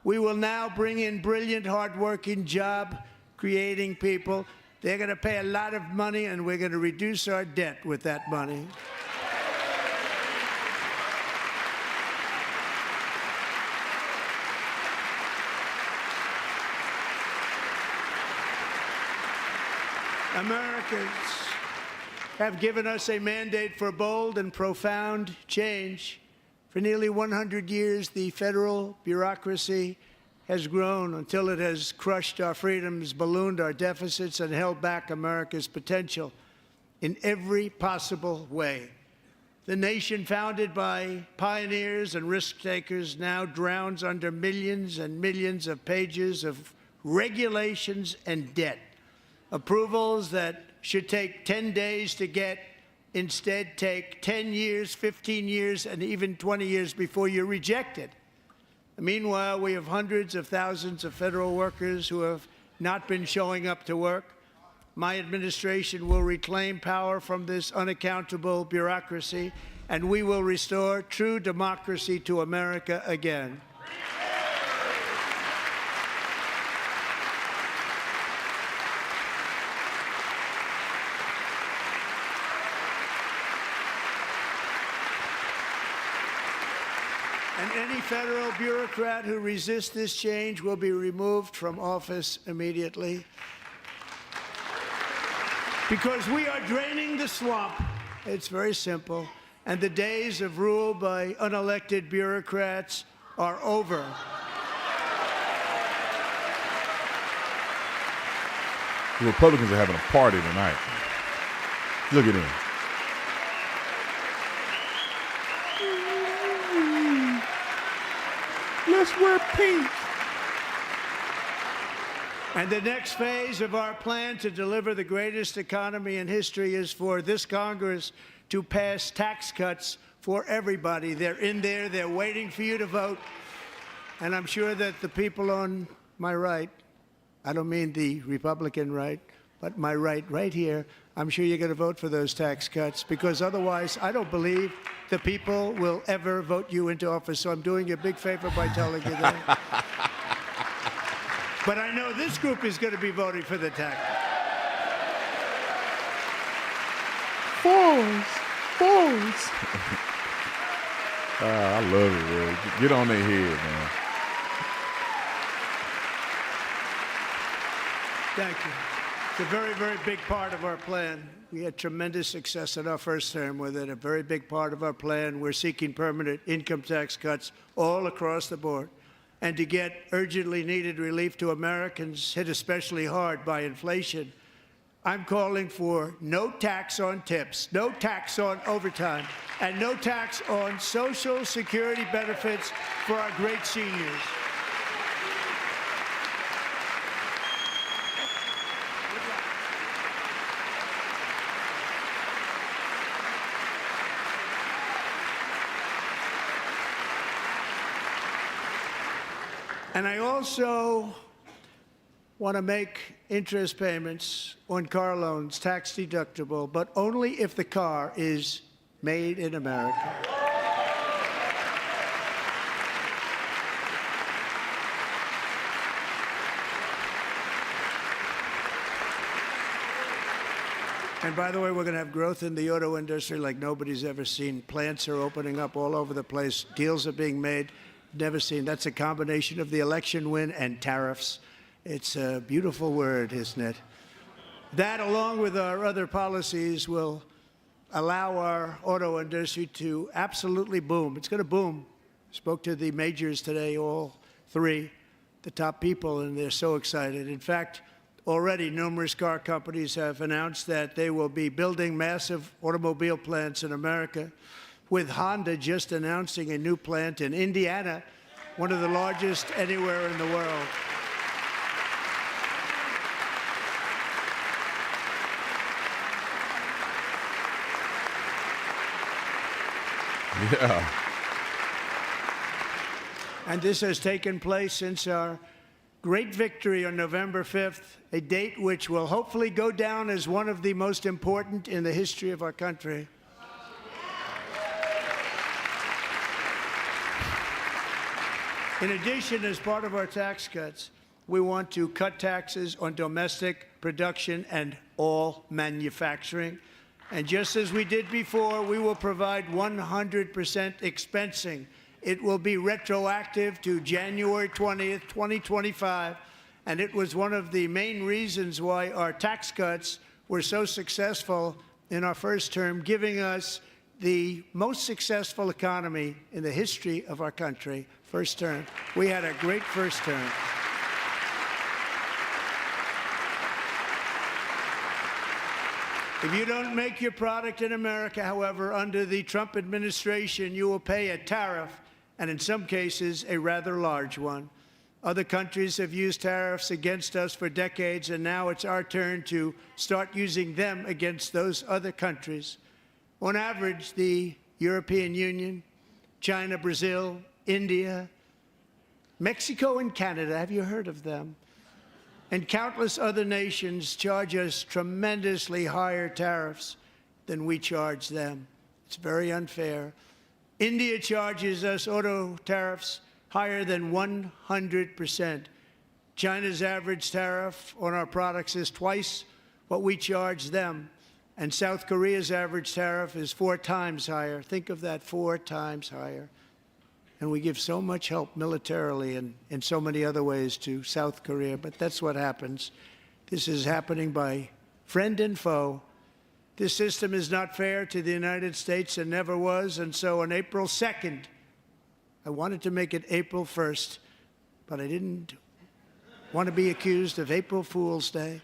we will now bring in brilliant, hardworking, job-creating people. They're going to pay a lot of money, and we're going to reduce our debt with that money. Americans have given us a mandate for bold and profound change. For nearly 100 years, the federal bureaucracy has grown until it has crushed our freedoms, ballooned our deficits, and held back America's potential in every possible way. The nation founded by pioneers and risk-takers now drowns under millions and millions of pages of regulations and debt. Approvals that should take 10 days to get instead take 10 years, 15 years, and even 20 years before you're rejected. Meanwhile, we have hundreds of thousands of federal workers who have not been showing up to work. My administration will reclaim power from this unaccountable bureaucracy, and we will restore true democracy to America again. And any federal bureaucrat who resists this change will be removed from office immediately. Because we are draining the swamp. It's very simple. And the days of rule by unelected bureaucrats are over. The Republicans are having a party tonight. Look at them. Let's wear pink. And the next phase of our plan to deliver the greatest economy in history is for this Congress to pass tax cuts for everybody. They're in there. They're waiting for you to vote. And I'm sure that the people on my right, I don't mean the Republican right, but my right here, I'm sure you're going to vote for those tax cuts, because otherwise I don't believe the people will ever vote you into office. So I'm doing you a big favor by telling you that. But I know this group is going to be voting for the tax. Boys. I love it, man. Get on their head, man. Thank you. It's a very, very big part of our plan. We had tremendous success in our first term with it. A very big part of our plan. We're seeking permanent income tax cuts all across the board. And to get urgently needed relief to Americans hit especially hard by inflation, I'm calling for no tax on tips, no tax on overtime, and no tax on Social Security benefits for our great seniors. And I also want to make interest payments on car loans tax deductible, but only if the car is made in America. And by the way, we're going to have growth in the auto industry like nobody's ever seen. Plants are opening up all over the place. Deals are being made. Never seen. That's a combination of the election win and tariffs. It's a beautiful word, isn't it? That, along with our other policies, will allow our auto industry to absolutely boom. It's going to boom. Spoke to the majors today, all three, the top people, and they're so excited. In fact, already numerous car companies have announced that they will be building massive automobile plants in America, with Honda just announcing a new plant in Indiana, one of the largest anywhere in the world. Yeah. And this has taken place since our great victory on November 5th, a date which will hopefully go down as one of the most important in the history of our country. In addition, as part of our tax cuts, we want to cut taxes on domestic production and all manufacturing. And just as we did before, we will provide 100% expensing. It will be retroactive to January 20th, 2025. And it was one of the main reasons why our tax cuts were so successful in our first term, giving us the most successful economy in the history of our country. First term. We had a great first term. If you don't make your product in America, however, under the Trump administration, you will pay a tariff, and in some cases, a rather large one. Other countries have used tariffs against us for decades, and now it's our turn to start using them against those other countries. On average, the European Union, China, Brazil, India, Mexico, and Canada, have you heard of them? And countless other nations charge us tremendously higher tariffs than we charge them. It's very unfair. India charges us auto tariffs higher than 100%. China's average tariff on our products is twice what we charge them. And South Korea's average tariff is 4 times higher. Think of that, 4 times higher. And we give so much help militarily and in so many other ways to South Korea, but that's what happens. This is happening by friend and foe. This system is not fair to the United States and never was, and so on April 2nd, I wanted to make it April 1st, but I didn't want to be accused of April Fool's Day.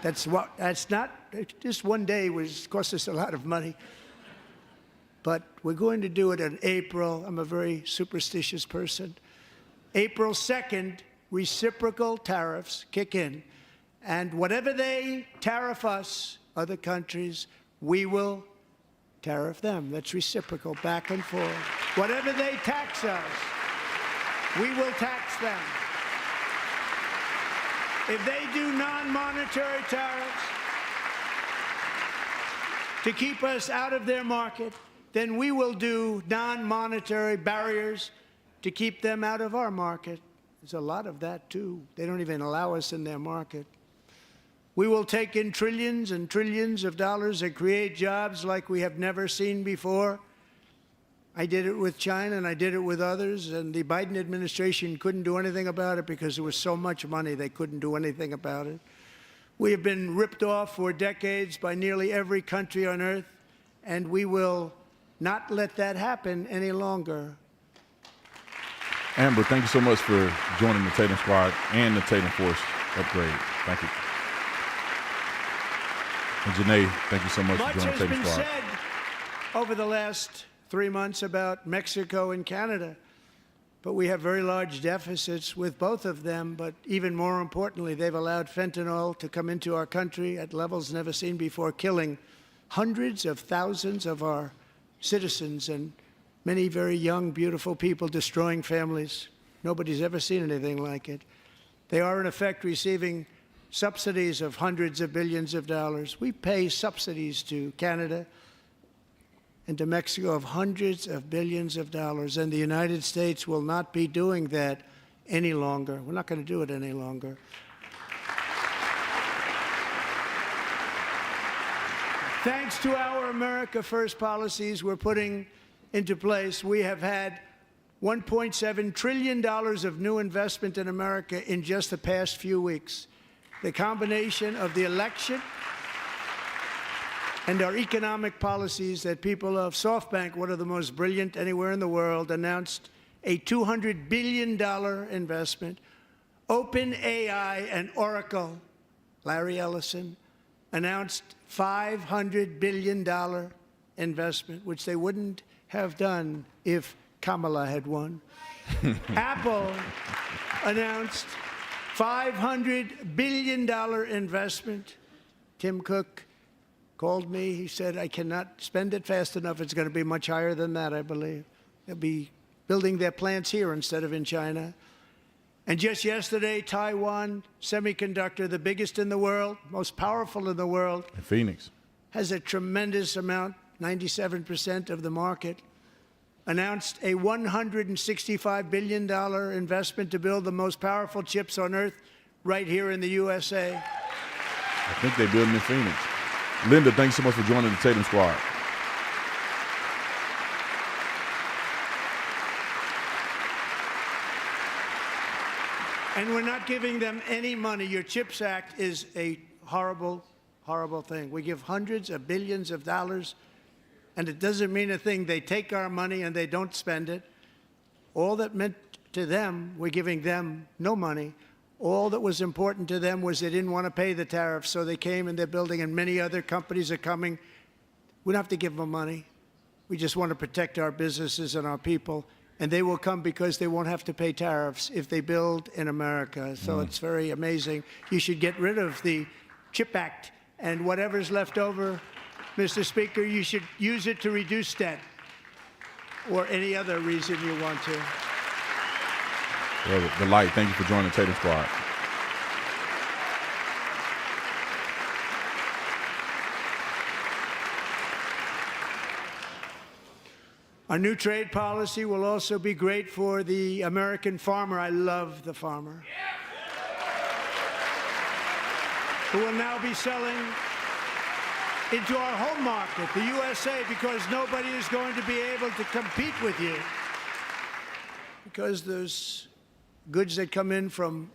That's not, just one day cost us a lot of money. But we're going to do it in April. I'm a very superstitious person. April 2nd, reciprocal tariffs kick in. And whatever they tariff us, other countries, we will tariff them. That's reciprocal, back and forth. Whatever they tax us, we will tax them. If they do non-monetary tariffs to keep us out of their market, then we will do non-monetary barriers to keep them out of our market. There's a lot of that, too. They don't even allow us in their market. We will take in trillions and trillions of dollars and create jobs like we have never seen before. I did it with China, and I did it with others, and the Biden administration couldn't do anything about it because there was so much money they couldn't do anything about it. We have been ripped off for decades by nearly every country on earth, and we will not let that happen any longer. Amber, thank you so much for joining the Tatum Squad and the Tatum Force upgrade. Thank you. And Janae, thank you so much for joining the Tatum Squad. Much has been said over the last 3 months about Mexico and Canada, but we have very large deficits with both of them. But even more importantly, they've allowed fentanyl to come into our country at levels never seen before, killing hundreds of thousands of our citizens and many very young, beautiful people, destroying families. Nobody's ever seen anything like it. They are, in effect, receiving subsidies of hundreds of billions of dollars. We pay subsidies to Canada and to Mexico of hundreds of billions of dollars, and the United States will not be doing that any longer. We're not going to do it any longer. Thanks to our America First policies we're putting into place, we have had $1.7 trillion of new investment in America in just the past few weeks. The combination of the election and our economic policies that people of SoftBank, one of the most brilliant anywhere in the world, announced a $200 billion investment. OpenAI and Oracle, Larry Ellison, announced $500 billion investment, which they wouldn't have done if Kamala had won. Apple announced $500 billion investment. Tim Cook called me. He said, I cannot spend it fast enough. It's going to be much higher than that, I believe. They'll be building their plants here instead of in China. And just yesterday, Taiwan Semiconductor, the biggest in the world, most powerful in the world, In Phoenix. has a tremendous amount, 97% of the market, announced a $165 billion investment to build the most powerful chips on earth right here in the USA. I think they're building in Phoenix. Linda, thanks so much for joining the Tatum Squad. And we're not giving them any money. Your CHIPS Act is a horrible, horrible thing. We give hundreds of billions of dollars, and it doesn't mean a thing. They take our money and they don't spend it. All that meant to them, we're giving them no money. All that was important to them was they didn't want to pay the tariffs, so they came and they're building, and many other companies are coming. We don't have to give them money. We just want to protect our businesses and our people, and they will come because they won't have to pay tariffs if they build in America. So it's very amazing. You should get rid of the CHIP Act, and whatever's left over, Mr. Speaker, you should use it to reduce debt or any other reason you want to. Well, the light, thank you for joining the Tatum Squad. Our new trade policy will also be great for the American farmer. I love the farmer. Who will now be selling into our home market, the USA, because nobody is going to be able to compete with you. Because those goods that come in from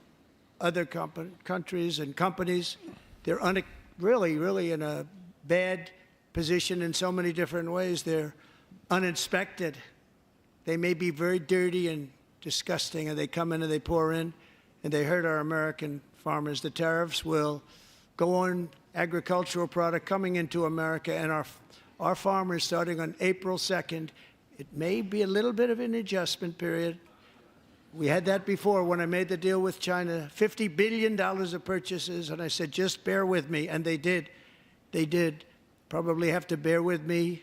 other countries and companies, they're really in a bad position in so many different ways. They're uninspected. They may be very dirty and disgusting, and they come in and they pour in, and they hurt our American farmers. The tariffs will go on agricultural product coming into America, and our farmers, starting on April 2nd, it may be a little bit of an adjustment period. We had that before when I made the deal with China, $50 billion of purchases, and I said, just bear with me, and they did. They did. Probably have to bear with me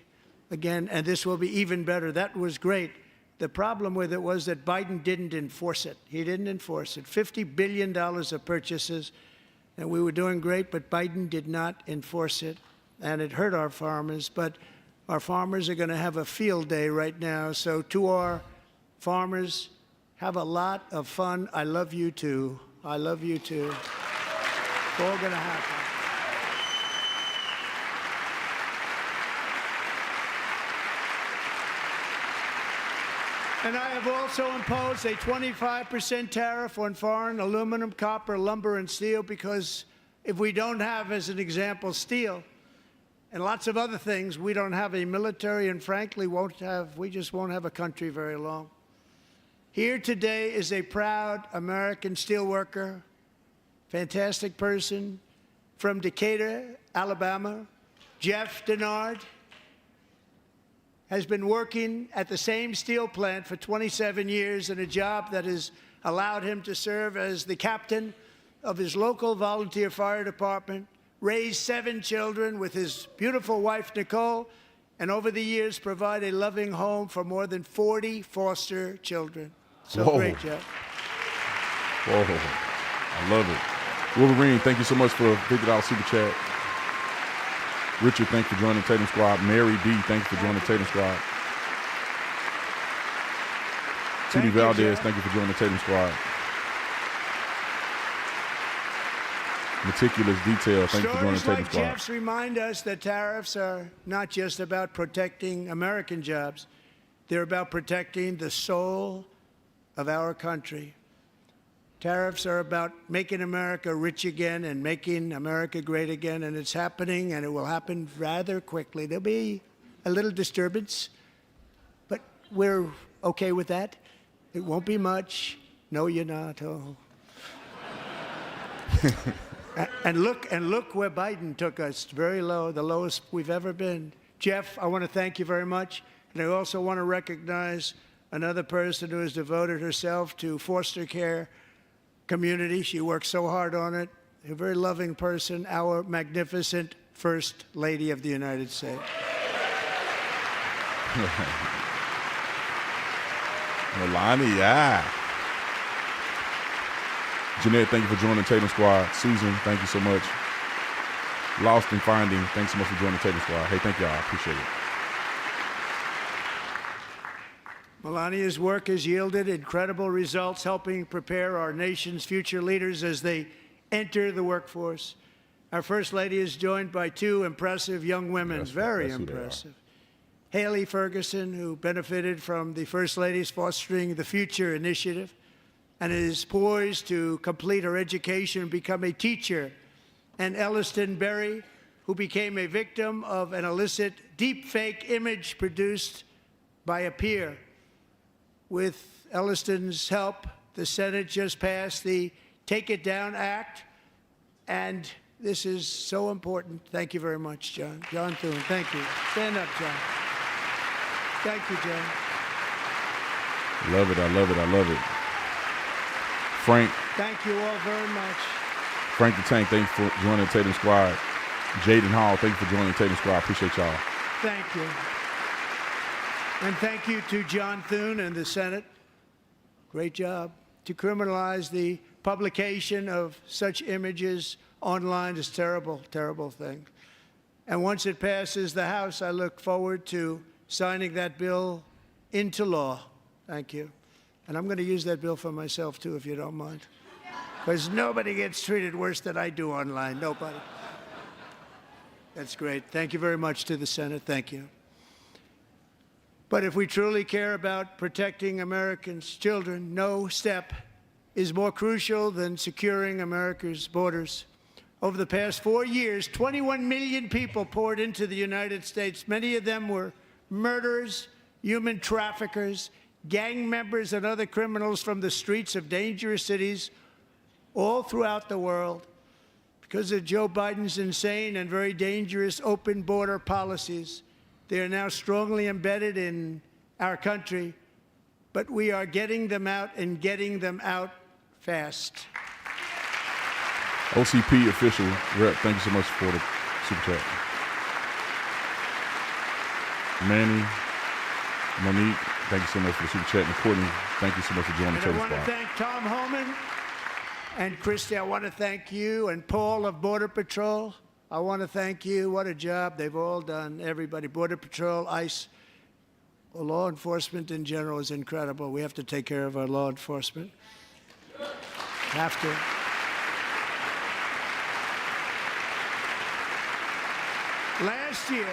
again, and this will be even better. That was great. The problem with it was that Biden didn't enforce it. He didn't enforce it. $50 billion of purchases, and we were doing great, but Biden did not enforce it, and it hurt our farmers. But our farmers are going to have a field day right now. So to our farmers, have a lot of fun. I love you too. I love you too. It's all going to happen. And I have also imposed a 25% tariff on foreign aluminum, copper, lumber, and steel because if we don't have, as an example, steel and lots of other things, we don't have a military and frankly we just won't have a country very long. Here today is a proud American steelworker, fantastic person from Decatur, Alabama. Jeff Denard has been working at the same steel plant for 27 years in a job that has allowed him to serve as the captain of his local volunteer fire department, raised 7 children with his beautiful wife, Nicole, and over the years provide a loving home for more than 40 foster children. So Whoa. great, Jeff. Whoa, I love it. Wolverine, thank you so much for a $50 super chat. Richard, thank you for joining the Tatum Squad. Mary D, thank you for joining the Tatum Squad. Tony Valdez, thank you for joining the Tatum Squad. Meticulous detail, thank you for joining the Tatum Stories like Squad. Jeff's remind us that tariffs are not just about protecting American jobs. They're about protecting the soul of our country. Tariffs are about making America rich again and making America great again, and it's happening, and it will happen rather quickly. There'll be a little disturbance, but we're okay with that. It won't be much. No, you're not. Oh. And look where Biden took us, very low, the lowest we've ever been. Jeff, I want to thank you very much, and I also want to recognize another person who has devoted herself to foster care community. She works so hard on it. A very loving person, our magnificent First Lady of the United States. Melania. Jeanette, thank you for joining the Tatum Squad. Susan, thank you so much. Lost and Finding, thanks so much for joining the Tatum Squad. Hey, thank y'all. Appreciate it. Melania's work has yielded incredible results, helping prepare our nation's future leaders as they enter the workforce. Our First Lady is joined by 2 impressive young women, very impressive. Haley Ferguson, who benefited from the First Lady's Fostering the Future initiative and is poised to complete her education and become a teacher. And Elliston Berry, who became a victim of an illicit deepfake image produced by a peer. With Elliston's help, the Senate just passed the Take It Down Act, and this is so important. Thank you very much, John. John Thune, thank you. Stand up, John. Thank you, John. Love it, I love it, I love it. Frank. Thank you all very much. Frank the Tank, thank you for joining the Tatum Squad. Jaden Hall, thank you for joining the Tatum Squad. Appreciate y'all. Thank you. And thank you to John Thune and the Senate. Great job. To criminalize the publication of such images online is terrible, terrible thing. And once it passes the House, I look forward to signing that bill into law. Thank you. And I'm going to use that bill for myself, too, if you don't mind. Because nobody gets treated worse than I do online. Nobody. That's great. Thank you very much to the Senate. Thank you. But if we truly care about protecting Americans' children, no step is more crucial than securing America's borders. Over the past 4 years, 21 million people poured into the United States. Many of them were murderers, human traffickers, gang members, and other criminals from the streets of dangerous cities all throughout the world. Because of Joe Biden's insane and very dangerous open border policies, they are now strongly embedded in our country, but we are getting them out and getting them out fast. OCP official rep, thank you so much for the super chat. Manny, Monique, thank you so much for the super chat. And Courtney, thank you so much for joining the Tatum Squad. I want to thank Tom Homan and Christy. I want to thank you and Paul of Border Patrol. I want to thank you. What a job they've all done. Everybody, Border Patrol, ICE, well, law enforcement in general is incredible. We have to take care of our law enforcement. Have to. Last year,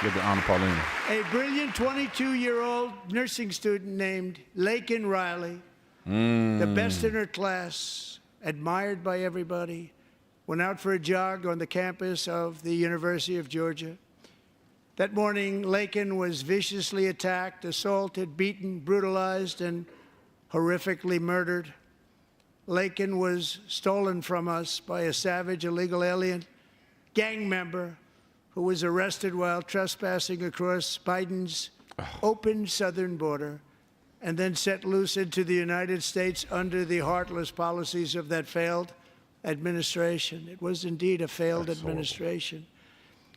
Look at Anna Paulina. a brilliant 22-year-old nursing student named Lakin Riley The best in her class, admired by everybody, went out for a jog on the campus of the University of Georgia. That morning, Laken was viciously attacked, assaulted, beaten, brutalized, and horrifically murdered. Laken was stolen from us by a savage illegal alien gang member who was arrested while trespassing across Biden's open southern border and then set loose into the United States under the heartless policies of that failed administration. It was indeed a failed administration.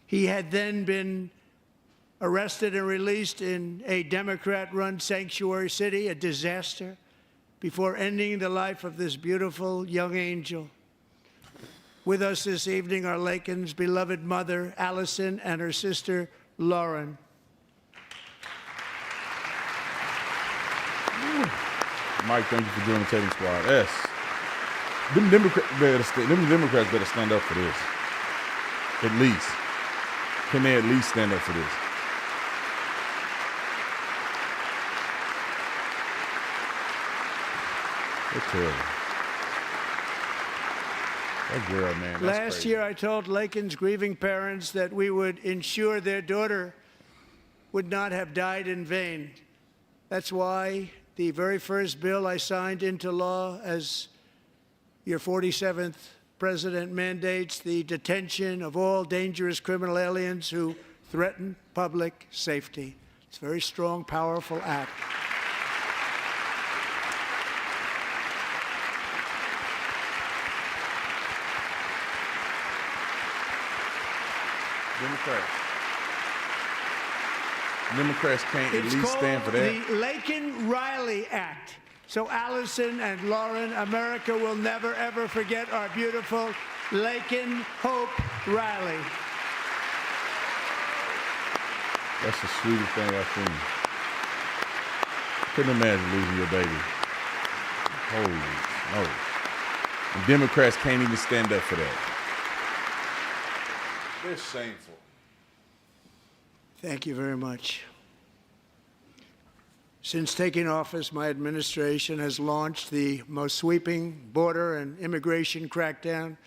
He had then been arrested and released in a Democrat-run sanctuary city, a disaster, before ending the life of this beautiful young angel. With us this evening are Laken's beloved mother, Allison, and her sister, Lauren. Mike, thank you for joining the Tatum Squad. Yes. Them Democrats better stand up for this. At least. Can they at least stand up for this? They're terrible. That girl, man. That's Last crazy. year, I told Laken's grieving parents that we would ensure their daughter would not have died in vain. That's why the very first bill I signed into law as your 47th president mandates the detention of all dangerous criminal aliens who threaten public safety. It's a very strong, powerful act. Democrats can't at least stand for that. It's called the Laken-Riley Act. So Allison and Lauren, America will never, ever forget our beautiful Laken Hope Riley. That's the sweetest thing I've seen. Couldn't imagine losing your baby. Holy no. And Democrats can't even stand up for that. They're shameful. Thank you very much. Since taking office, my administration has launched the most sweeping border and immigration crackdown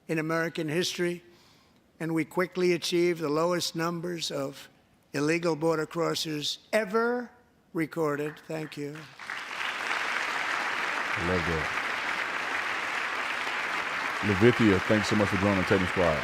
in American history, and we quickly achieved the lowest numbers of illegal border crossers ever recorded. Thank you. I love that. Levithia, thanks so much for joining the Tatum Squad.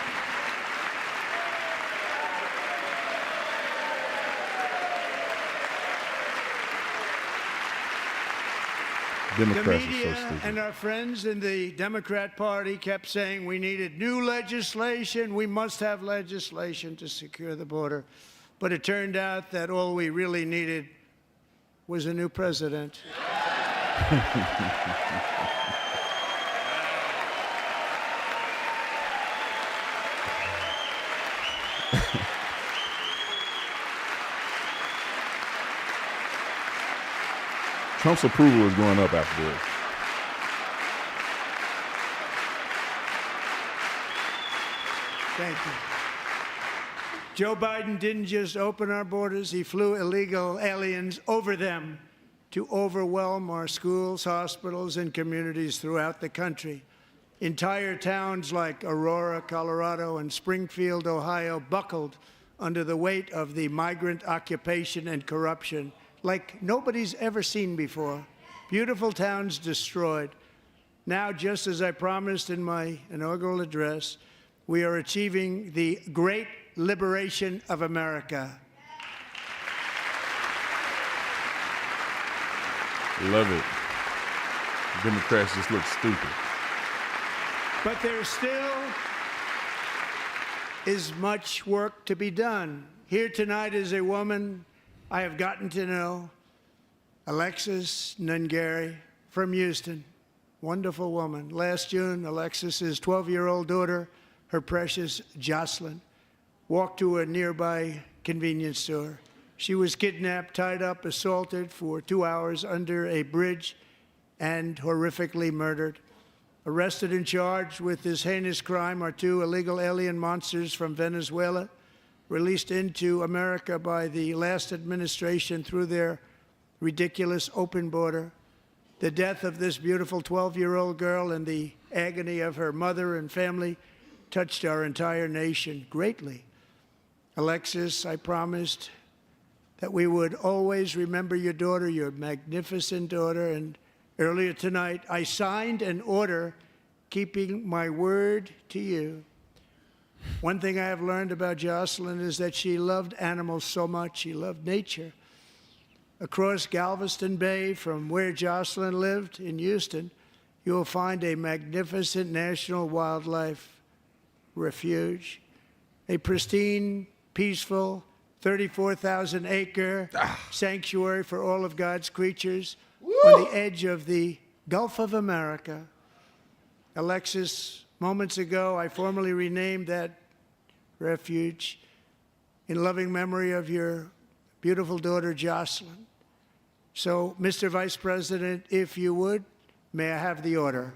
Democrats The are so media stupid. and our friends in the Democrat Party kept saying we needed new legislation. We must have legislation to secure the border. But it turned out that all we really needed was a new president. Trump's approval is going up after this. Thank you. Joe Biden didn't just open our borders, he flew illegal aliens over them to overwhelm our schools, hospitals, and communities throughout the country. Entire towns like Aurora, Colorado, and Springfield, Ohio, buckled under the weight of the migrant occupation and corruption like nobody's ever seen before. Beautiful towns destroyed. Now, just as I promised in my inaugural address, we are achieving the great liberation of America. Love it. Democrats just look stupid. But there still is much work to be done. Here tonight is a woman I have gotten to know, Alexis Nungary from Houston. Wonderful woman. Last June, Alexis's 12-year-old daughter, her precious Jocelyn, walked to a nearby convenience store. She was kidnapped, tied up, assaulted for 2 hours under a bridge, and horrifically murdered. Arrested and charged with this heinous crime are 2 illegal alien monsters from Venezuela, released into America by the last administration through their ridiculous open border. The death of this beautiful 12-year-old girl and the agony of her mother and family touched our entire nation greatly. Alexis, I promised that we would always remember your daughter, your magnificent daughter, and earlier tonight I signed an order keeping my word to you. One thing I have learned about Jocelyn is that she loved animals so much. She loved nature. Across Galveston Bay, from where Jocelyn lived in Houston, you will find a magnificent national wildlife refuge, a pristine, peaceful, 34,000-acre sanctuary for all of God's creatures on the edge of the Gulf of America. Alexis, moments ago, I formally renamed that refuge in loving memory of your beautiful daughter, Jocelyn. So, Mr. Vice President, if you would, may I have the order?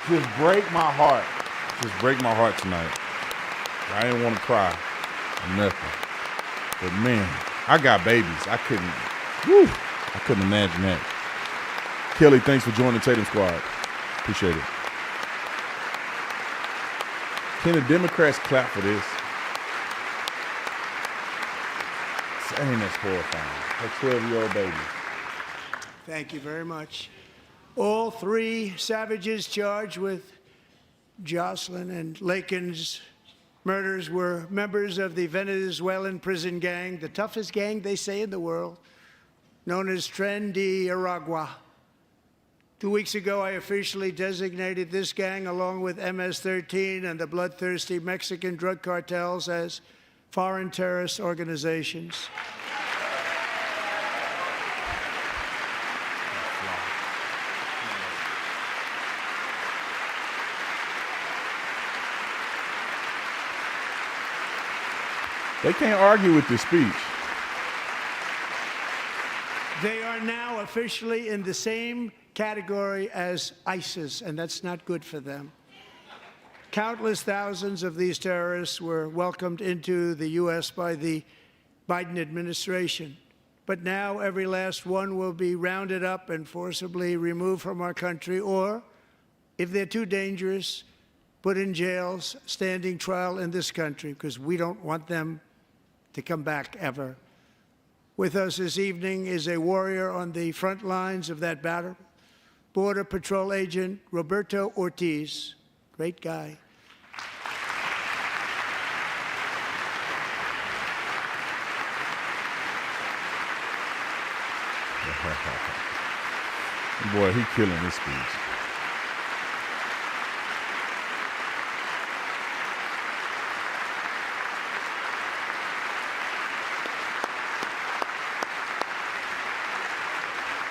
Just break my heart. Just break my heart tonight. I didn't want to cry or nothing. But man, I got babies. I couldn't imagine that. Kelly, thanks for joining the Tatum squad. Appreciate it. Can the Democrats clap for this? I mean, that's horrifying. A 12-year-old baby. Thank you very much. All three savages charged with Jocelyn and Lakin's murders were members of the Venezuelan prison gang, the toughest gang, they say, in the world, known as Tren de Aragua. 2 weeks ago, I officially designated this gang, along with MS-13 and the bloodthirsty Mexican drug cartels, as foreign terrorist organizations. They can't argue with this speech. They are now officially in the same category as ISIS, and that's not good for them. Countless thousands of these terrorists were welcomed into the U.S. by the Biden administration. But now every last one will be rounded up and forcibly removed from our country, or, if they're too dangerous, put in jails, standing trial in this country, because we don't want them to come back ever. With us this evening is a warrior on the front lines of that battle, Border Patrol Agent Roberto Ortiz. Great guy. Boy, he killing this speech.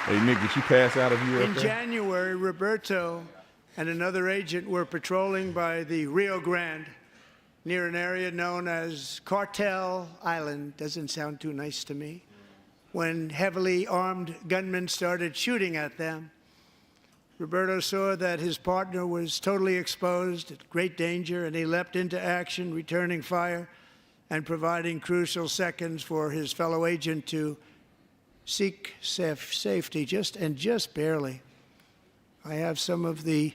Hey, Nick, did you pass out of you up In there? January, Roberto and another agent were patrolling by the Rio Grande near an area known as Cartel Island. Doesn't sound too nice to me. When heavily armed gunmen started shooting at them, Roberto saw that his partner was totally exposed, at great danger, and he leapt into action, returning fire and providing crucial seconds for his fellow agent to seek safety, just barely. I have some of the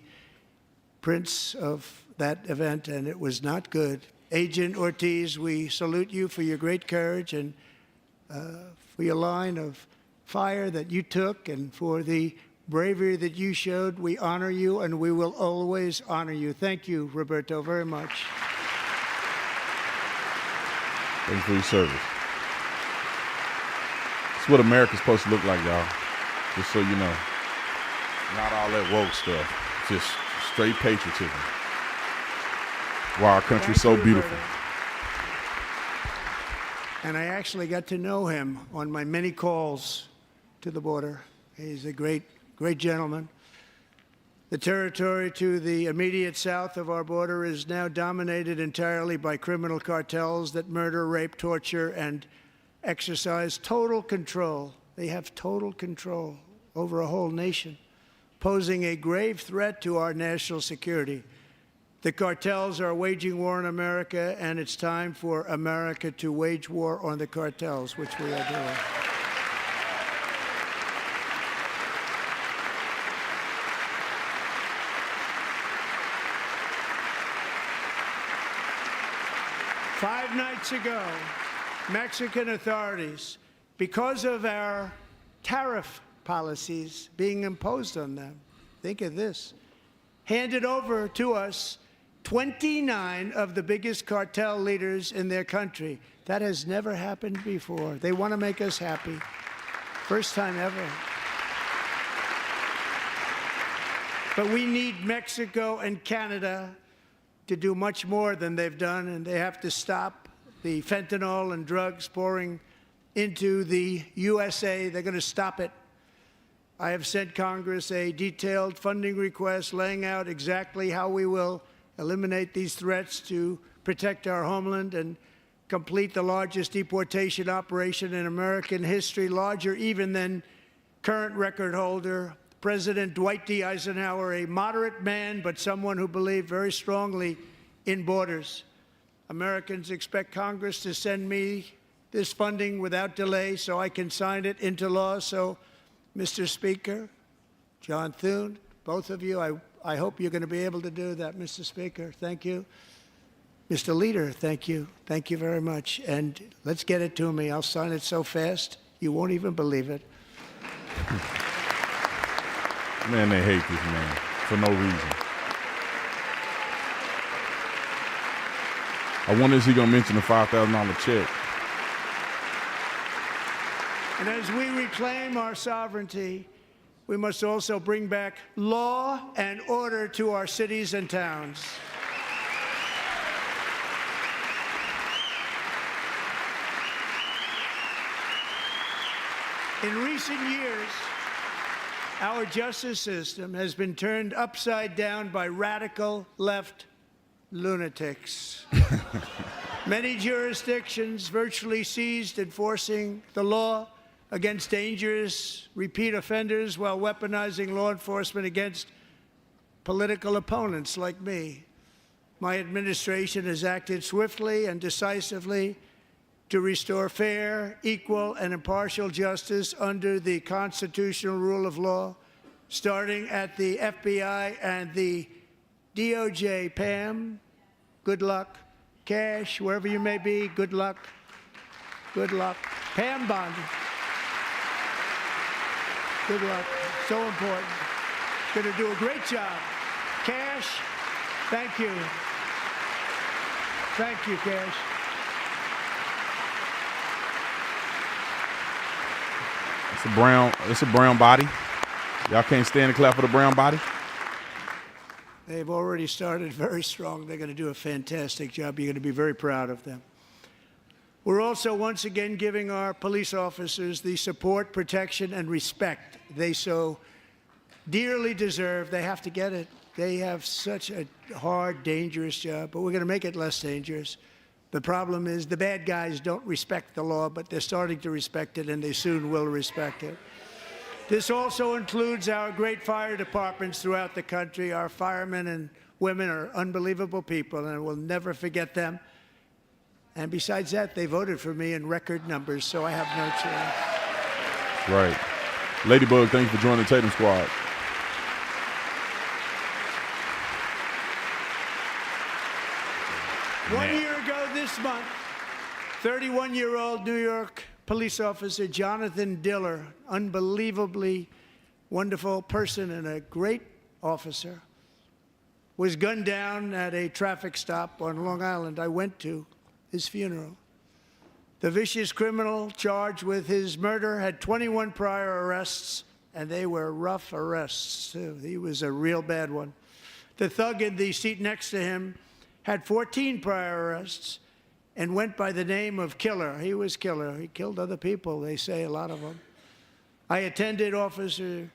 prints of that event, and it was not good. Agent Ortiz, we salute you for your great courage and for your line of fire that you took, and for the bravery that you showed. We honor you, and we will always honor you. Thank you, Roberto, very much. Thanks for your service. It's what America's supposed to look like, y'all. Just so you know. Not all that woke stuff. Just straight patriotism. Wow, our country's so beautiful. And I actually got to know him on my many calls to the border. He's a great gentleman. The territory to the immediate south of our border is now dominated entirely by criminal cartels that murder, rape, torture, and exercise total control. They have total control over a whole nation, posing a grave threat to our national security. The cartels are waging war on America, and it's time for America to wage war on the cartels, which we are doing. Five nights ago, Mexican authorities, because of our tariff policies being imposed on them, think of this, handed over to us 29 of the biggest cartel leaders in their country. That has never happened before. They want to make us happy. First time ever. But we need Mexico and Canada to do much more than they've done, and they have to stop the fentanyl and drugs pouring into the USA. They're going to stop it. I have sent Congress a detailed funding request laying out exactly how we will eliminate these threats to protect our homeland and complete the largest deportation operation in American history, larger even than current record holder President Dwight D. Eisenhower, a moderate man, but someone who believed very strongly in borders. Americans expect Congress to send me this funding without delay so I can sign it into law. So, Mr. Speaker, John Thune, both of you, I hope you're going to be able to do that, Mr. Speaker. Thank you. Mr. Leader, thank you. Thank you very much. And let's get it to me. I'll sign it so fast, you won't even believe it. Man, they hate this man for no reason. I wonder if he's going to mention the $5,000 check. And as we reclaim our sovereignty, we must also bring back law and order to our cities and towns. In recent years, our justice system has been turned upside down by radical left lunatics. Many jurisdictions virtually ceased enforcing the law against dangerous repeat offenders while weaponizing law enforcement against political opponents like me. My administration has acted swiftly and decisively to restore fair, equal, and impartial justice under the constitutional rule of law, starting at the FBI and the DOJ. Pam, good luck. Cash, wherever you may be, good luck. Good luck. Pam Bondi. Good luck. So important. Going to do a great job. Cash, thank you. Thank you, Cash. It's a brown body. Y'all can't stand the clap for the brown body? They've already started very strong. They're going to do a fantastic job. You're going to be very proud of them. We're also once again giving our police officers the support, protection, and respect they so dearly deserve. They have to get it. They have such a hard, dangerous job, but we're going to make it less dangerous. The problem is the bad guys don't respect the law, but they're starting to respect it, and they soon will respect it. This also includes our great fire departments throughout the country. Our firemen and women are unbelievable people, and we'll never forget them. And besides that, they voted for me in record numbers, so I have no choice. Right. Ladybug, thanks for joining the Tatum Squad. One year ago this month, 31-year-old New York police officer Jonathan Diller, unbelievably wonderful person and a great officer, was gunned down at a traffic stop on Long Island. I went to his funeral. The vicious criminal charged with his murder had 21 prior arrests, and they were rough arrests, too. He was a real bad one. The thug in the seat next to him had 14 prior arrests and went by the name of Killer. He was Killer. He killed other people, they say, a lot of them. I attended Officer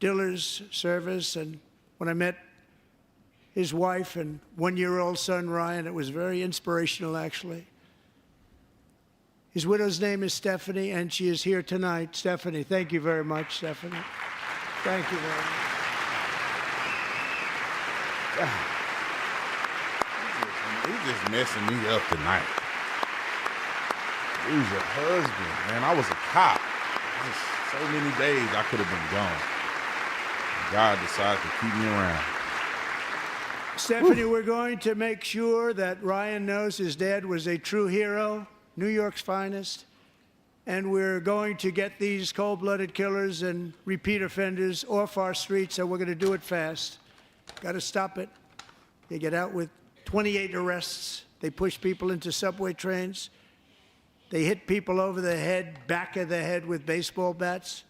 Diller's service, and when I met his wife and one-year-old son, Ryan, it was very inspirational, actually. His widow's name is Stephanie, and she is here tonight. Stephanie, thank you very much, Stephanie. Thank you very much. just messing me up tonight. Lose your husband, man. I was a cop. Just so many days I could have been gone. God decided to keep me around. Stephanie, we're going to make sure that Ryan knows his dad was a true hero, New York's finest. And we're going to get these cold-blooded killers and repeat offenders off our streets, so we're going to do it fast. Got to stop it. They get out with 28 arrests. They push people into subway trains. They hit people over the head, back of the head with baseball bats.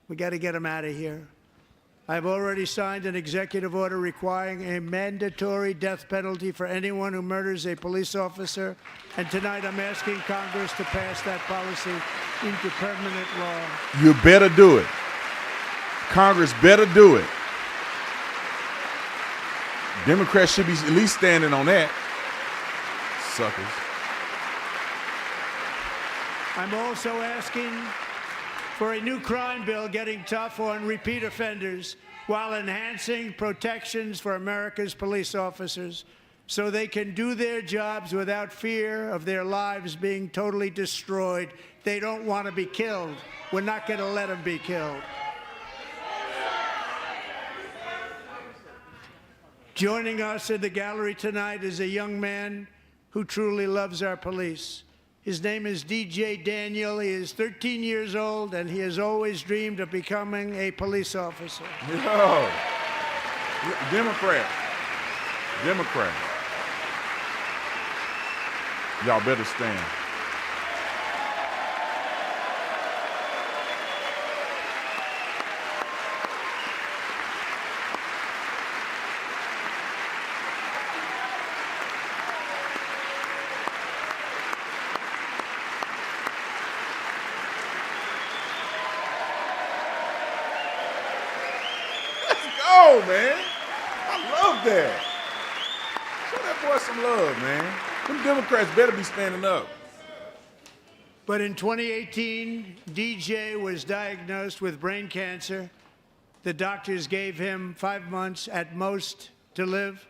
We got to get them out of here. I've already signed an executive order requiring a mandatory death penalty for anyone who murders a police officer. And tonight I'm asking Congress to pass that policy into permanent law. You better do it. Congress better do it. Democrats should be at least standing on that. Suckers. I'm also asking for a new crime bill getting tough on repeat offenders while enhancing protections for America's police officers so they can do their jobs without fear of their lives being totally destroyed. They don't want to be killed. We're not going to let them be killed. Joining us in the gallery tonight is a young man who truly loves our police. His name is DJ Daniel. He is 13 years old, and he has always dreamed of becoming a police officer. Yo. Democrat. Y'all better stand. Oh, man. I love that. Show that boy some love, man. Them Democrats better be standing up. But in 2018, DJ was diagnosed with brain cancer. The doctors gave him 5 months at most to live.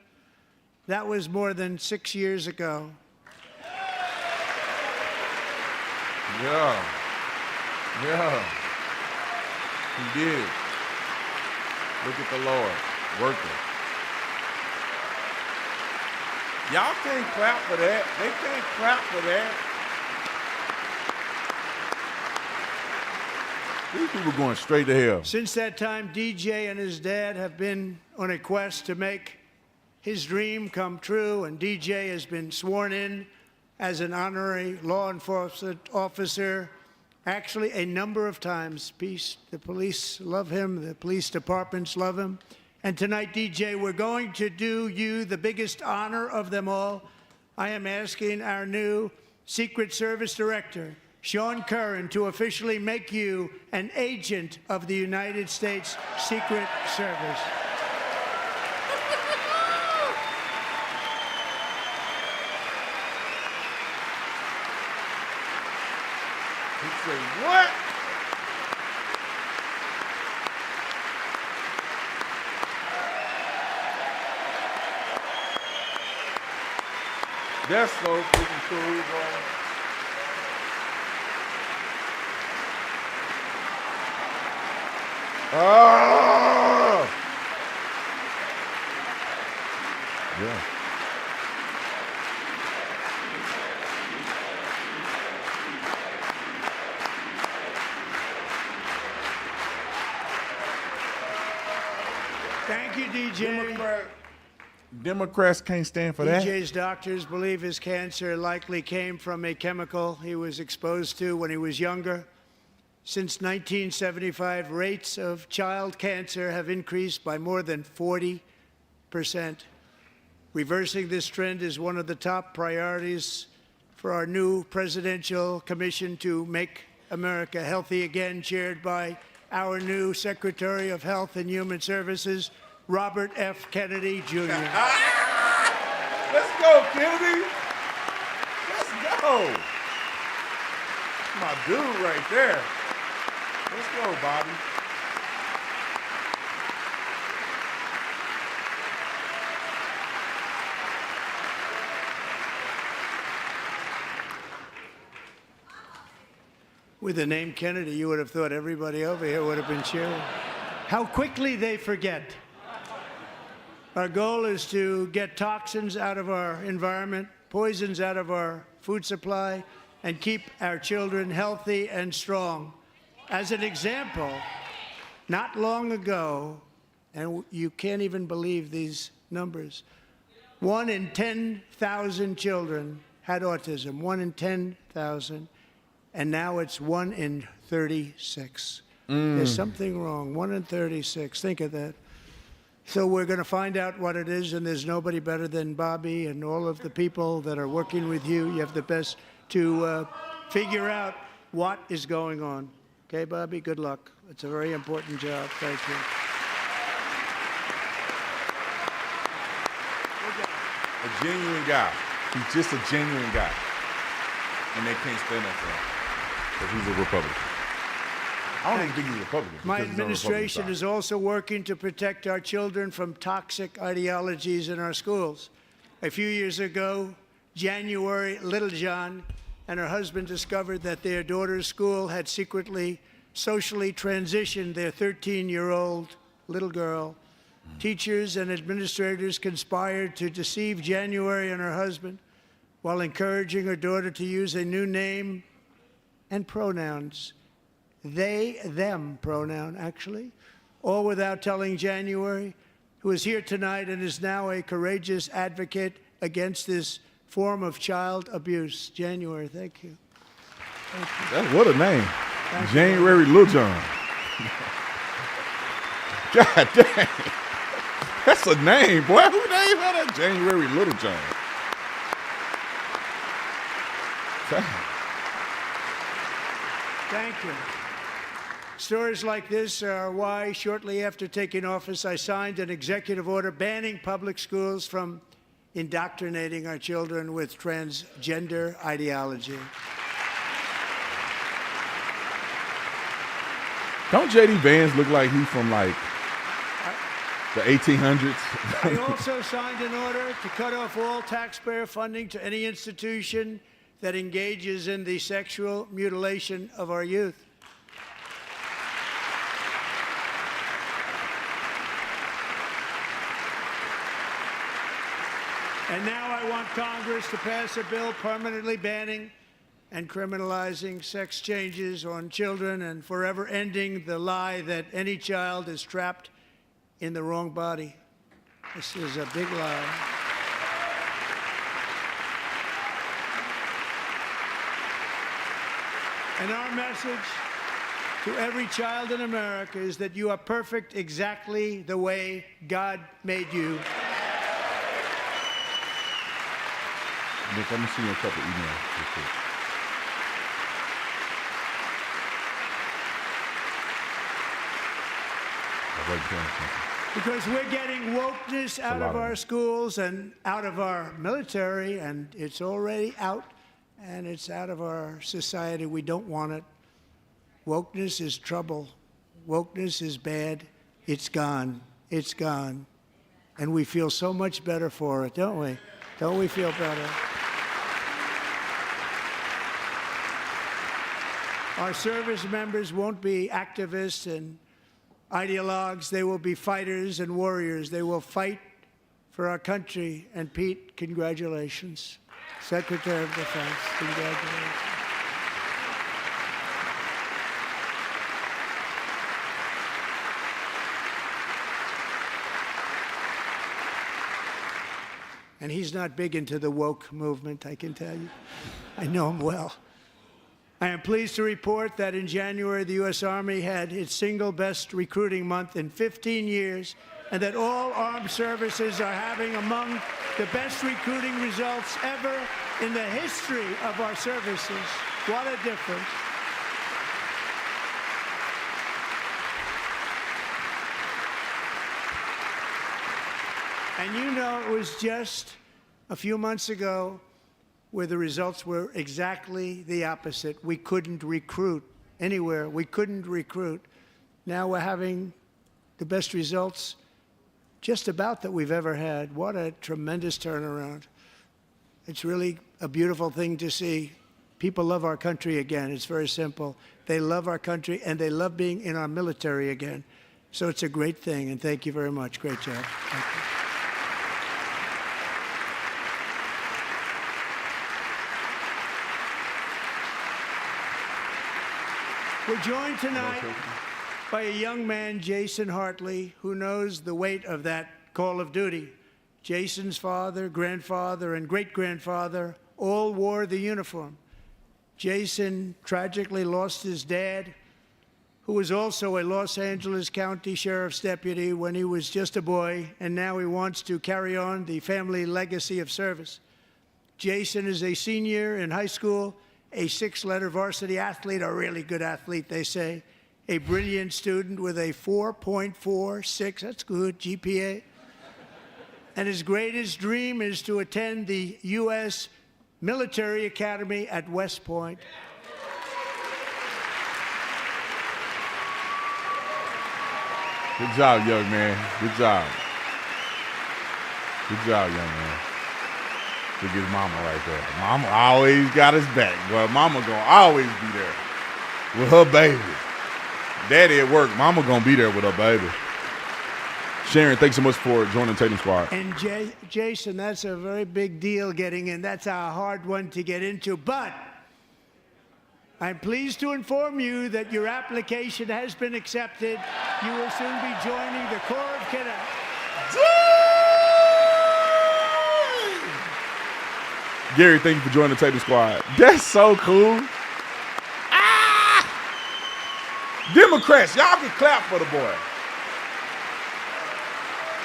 That was more than 6 years ago. Yeah. He did. Look at the Lord working. Y'all can't clap for that. They can't clap for that. These people going straight to hell. Since that time, DJ and his dad have been on a quest to make his dream come true, and DJ has been sworn in as an honorary law enforcement officer actually a number of times. The police love him. The police departments love him. And tonight, DJ, we're going to do you the biggest honor of them all. I am asking our new Secret Service Director, Sean Curran, to officially make you an agent of the United States Secret Service. He said, what? That's so freaking cool, bro. Oh! Yeah. Thank you, DJ. Democrats can't stand for that. DJ's doctors believe his cancer likely came from a chemical he was exposed to when he was younger. Since 1975, rates of child cancer have increased by more than 40%. Reversing this trend is one of the top priorities for our new presidential commission to make America healthy again, chaired by our new Secretary of Health and Human Services, Robert F. Kennedy, Jr. Let's go, Kennedy. Let's go. My dude right there. Let's go, Bobby. With the name Kennedy, you would have thought everybody over here would have been cheering. How quickly they forget. Our goal is to get toxins out of our environment, poisons out of our food supply, and keep our children healthy and strong. As an example, not long ago, and you can't even believe these numbers, 1 in 10,000 children had autism, 1 in 10,000, and now it's 1 in 36. There's something wrong, 1 in 36, think of that. So we're going to find out what it is, and there's nobody better than Bobby and all of the people that are working with you. You have the best to figure out what is going on. Okay, Bobby, good luck. It's a very important job. Thank you. A genuine guy. He's just a genuine guy. And they can't stand up for him because he's a Republican. I don't even think he's a Republican. My administration is also working to protect our children from toxic ideologies in our schools. A few years ago, January Littlejohn and her husband discovered that their daughter's school had secretly, socially transitioned their 13-year-old little girl. Teachers and administrators conspired to deceive January and her husband while encouraging her daughter to use a new name and pronouns. They, them pronoun, actually, all without telling January, who is here tonight and is now a courageous advocate against this form of child abuse. January, thank you. That's what a name. January Littlejohn. God dang. That's a name, boy. Who named her that? January Littlejohn. Thank you. Stories like this are why, shortly after taking office, I signed an executive order banning public schools from indoctrinating our children with transgender ideology. Don't J.D. Vance look like he's from like the 1800s? I also signed an order to cut off all taxpayer funding to any institution that engages in the sexual mutilation of our youth. And now I want Congress to pass a bill permanently banning and criminalizing sex changes on children and forever ending the lie that any child is trapped in the wrong body. This is a big lie. And our message to every child in America is that you are perfect exactly the way God made you. Nick, let me see a couple emails real quick. Because we're getting wokeness out of our schools and out of our military, and it's already out, and it's out of our society. We don't want it. Wokeness is trouble. Wokeness is bad. It's gone. It's gone. And we feel so much better for it, don't we? Don't we feel better? Our service members won't be activists and ideologues. They will be fighters and warriors. They will fight for our country. And Pete, congratulations. Secretary of Defense, congratulations. And he's not big into the woke movement, I can tell you. I know him well. I am pleased to report that in January, the U.S. Army had its single best recruiting month in 15 years, and that all armed services are having among the best recruiting results ever in the history of our services. What a difference. And you know, it was just a few months ago where the results were exactly the opposite. We couldn't recruit anywhere. We couldn't recruit. Now we're having the best results just about that we've ever had. What a tremendous turnaround. It's really a beautiful thing to see. People love our country again. It's very simple. They love our country, and they love being in our military again. So it's a great thing, and thank you very much. Great job. Thank you. We're joined tonight by a young man, Jason Hartley, who knows the weight of that call of duty. Jason's father, grandfather, and great-grandfather all wore the uniform. Jason tragically lost his dad, who was also a Los Angeles County Sheriff's deputy when he was just a boy, and now he wants to carry on the family legacy of service. Jason is a senior in high school, a 6-letter varsity athlete, a really good athlete, they say, a brilliant student with a 4.46, that's good, GPA. And his greatest dream is to attend the U.S. Military Academy at West Point. Good job, young man. Good job. Good job, young man. Look at his mama right there. Mama always got his back. Well, mama gonna always be there with her baby. Daddy at work. Mama gonna be there with her baby. Sharon, thanks so much for joining Tatum Squad. And Jason, that's a very big deal getting in. That's a hard one to get into. But I'm pleased to inform you that your application has been accepted. You will soon be joining the Corps of Cadets. Gary, thank you for joining the Tatum Squad. That's so cool. Ah! Democrats, y'all can clap for the boy.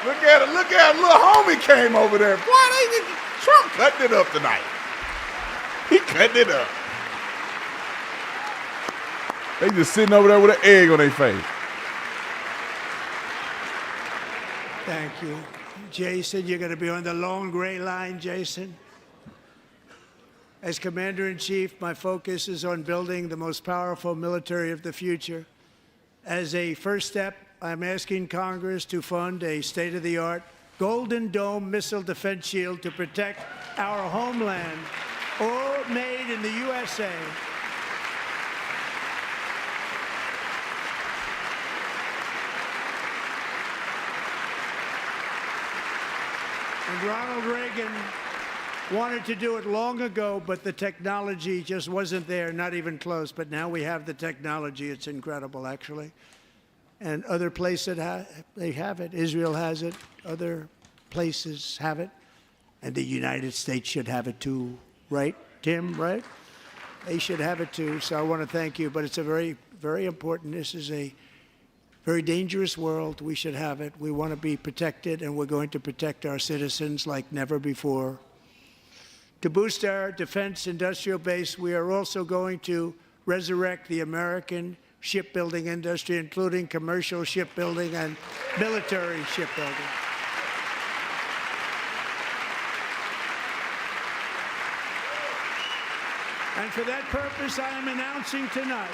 Look at it. Look at it. Little homie came over there. Boy, Trump cutting it up tonight. He cutting it up. They just sitting over there with an egg on their face. Thank you. Jason, you're going to be on the long gray line, Jason. As Commander-in-Chief, my focus is on building the most powerful military of the future. As a first step, I'm asking Congress to fund a state-of-the-art Golden Dome missile defense shield to protect our homeland, all made in the USA. And Ronald Reagan wanted to do it long ago, but the technology just wasn't there, not even close. But now we have the technology. It's incredible, actually. And other places they have it. Israel has it. Other places have it. And the United States should have it too, right, Tim, right? They should have it too. So I want to thank you. But it's a very, very important. This is a very dangerous world. We should have it. We want to be protected, and we're going to protect our citizens like never before. To boost our defense industrial base, we are also going to resurrect the American shipbuilding industry, including commercial shipbuilding and military shipbuilding. And for that purpose, I am announcing tonight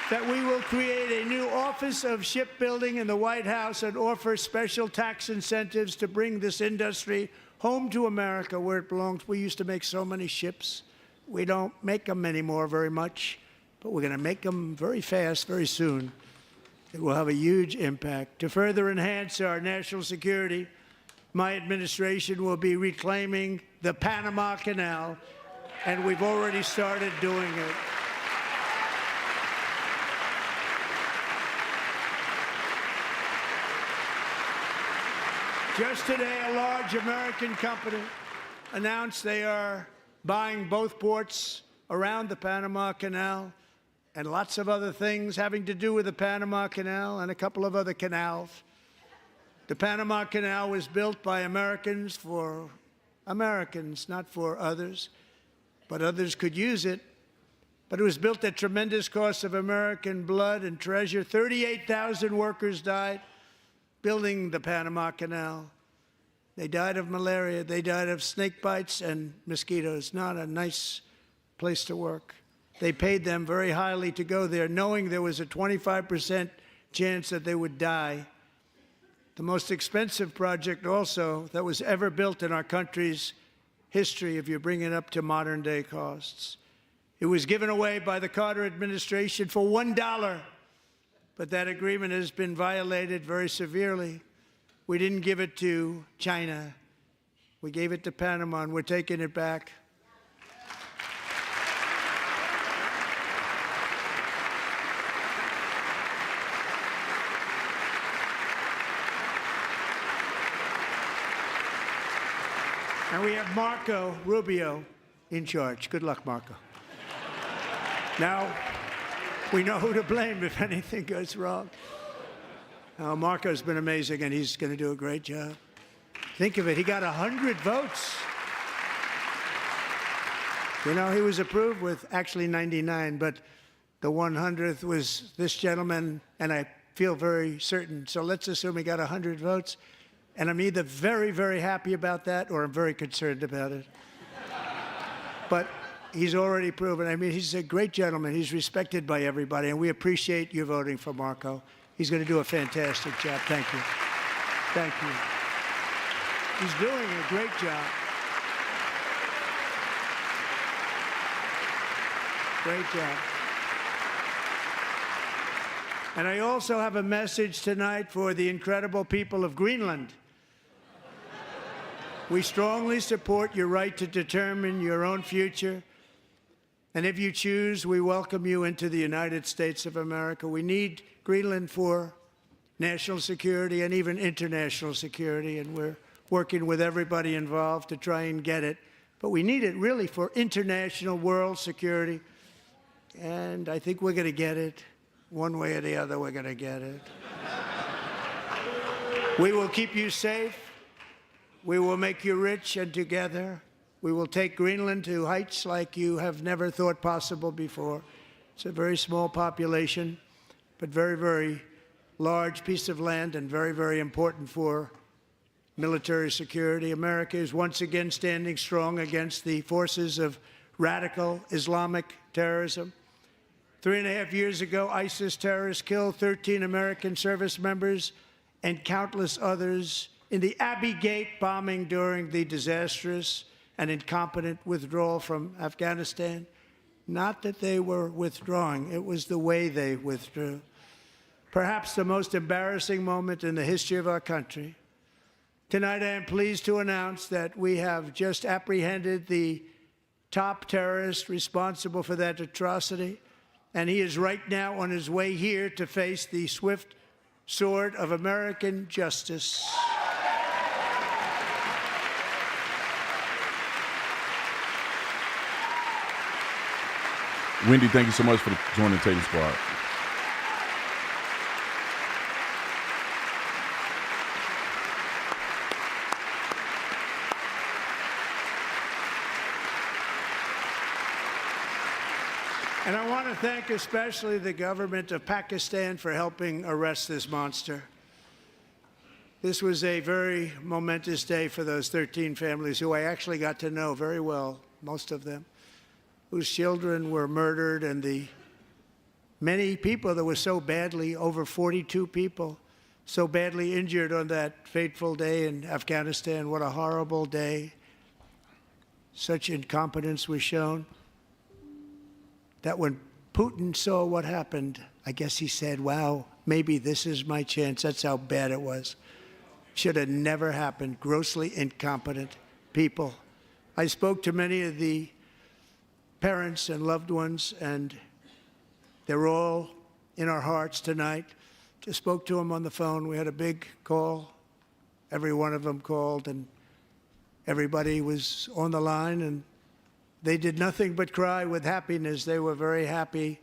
that we will create a new Office of Shipbuilding in the White House and offer special tax incentives to bring this industry home to America where it belongs. We used to make so many ships. We don't make them anymore very much, but we're going to make them very fast, very soon. It will have a huge impact. To further enhance our national security, my administration will be reclaiming the Panama Canal, and we've already started doing it. Just today, a large American company announced they are buying both ports around the Panama Canal and lots of other things having to do with the Panama Canal and a couple of other canals. The Panama Canal was built by Americans for Americans, not for others, but others could use it. But it was built at tremendous cost of American blood and treasure. 38,000 workers died building the Panama Canal. They died of malaria. They died of snake bites and mosquitoes. Not a nice place to work. They paid them very highly to go there, knowing there was a 25% chance that they would die. The most expensive project also that was ever built in our country's history, if you bring it up to modern day costs. It was given away by the Carter administration for $1, but that agreement has been violated very severely. We didn't give it to China. We gave it to Panama, and we're taking it back. And we have Marco Rubio in charge. Good luck, Marco. Now, we know who to blame if anything goes wrong. Marco's been amazing, and he's going to do a great job. Think of it, he got 100 votes. You know, he was approved with actually 99, but the 100th was this gentleman, and I feel very certain. So let's assume he got 100 votes, and I'm either very, very happy about that or I'm very concerned about it. But he's already proven. I mean, he's a great gentleman. He's respected by everybody, and we appreciate you voting for Marco. He's going to do a fantastic job. Thank you. Thank you. He's doing a great job. Great job. And I also have a message tonight for the incredible people of Greenland. We strongly support your right to determine your own future. And if you choose, we welcome you into the United States of America. We need Greenland for national security and even international security, and we're working with everybody involved to try and get it. But we need it really for international world security, and I think we're going to get it. One way or the other, we're going to get it. We will keep you safe. We will make you rich, and together we will take Greenland to heights like you have never thought possible before. It's a very small population, but very, very large piece of land and very, very important for military security. America is once again standing strong against the forces of radical Islamic terrorism. 3.5 years ago, ISIS terrorists killed 13 American service members and countless others in the Abbey Gate bombing during the disastrous and incompetent withdrawal from Afghanistan. Not that they were withdrawing, it was the way they withdrew. Perhaps the most embarrassing moment in the history of our country. Tonight, I am pleased to announce that we have just apprehended the top terrorist responsible for that atrocity, and he is right now on his way here to face the swift sword of American justice. Wendy, thank you so much for joining the Tatum Squad. And I want to thank especially the government of Pakistan for helping arrest this monster. This was a very momentous day for those 13 families who I actually got to know very well, most of them, whose children were murdered, and the many people that were so badly, over 42 people, so badly injured on that fateful day in Afghanistan. What a horrible day. Such incompetence was shown that when Putin saw what happened, I guess he said, wow, maybe this is my chance. That's how bad it was. Should have never happened. Grossly incompetent people. I spoke to many of the parents and loved ones, and they're all in our hearts tonight. Just spoke to them on the phone. We had a big call. Every one of them called, and everybody was on the line, and they did nothing but cry with happiness. They were very happy,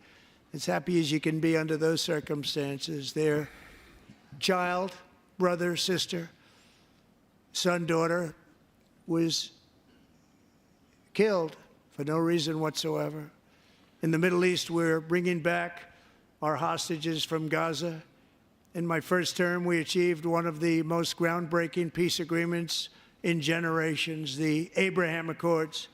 as happy as you can be under those circumstances. Their child, brother, sister, son, daughter was killed for no reason whatsoever. In the Middle East, we're bringing back our hostages from Gaza. In my first term, we achieved one of the most groundbreaking peace agreements in generations, the Abraham Accords.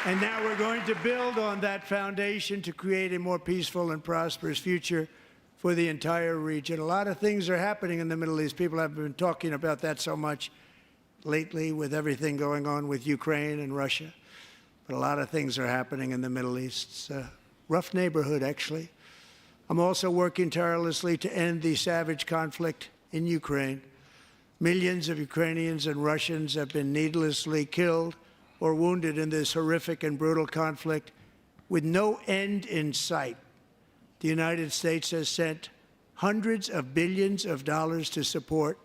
And now we're going to build on that foundation to create a more peaceful and prosperous future for the entire region. A lot of things are happening in the Middle East. People have been talking about that so much lately with everything going on with Ukraine and Russia. But a lot of things are happening in the Middle East. It's a rough neighborhood, actually. I'm also working tirelessly to end the savage conflict in Ukraine. Millions of Ukrainians and Russians have been needlessly killed or wounded in this horrific and brutal conflict with no end in sight. The United States has sent hundreds of billions of dollars to support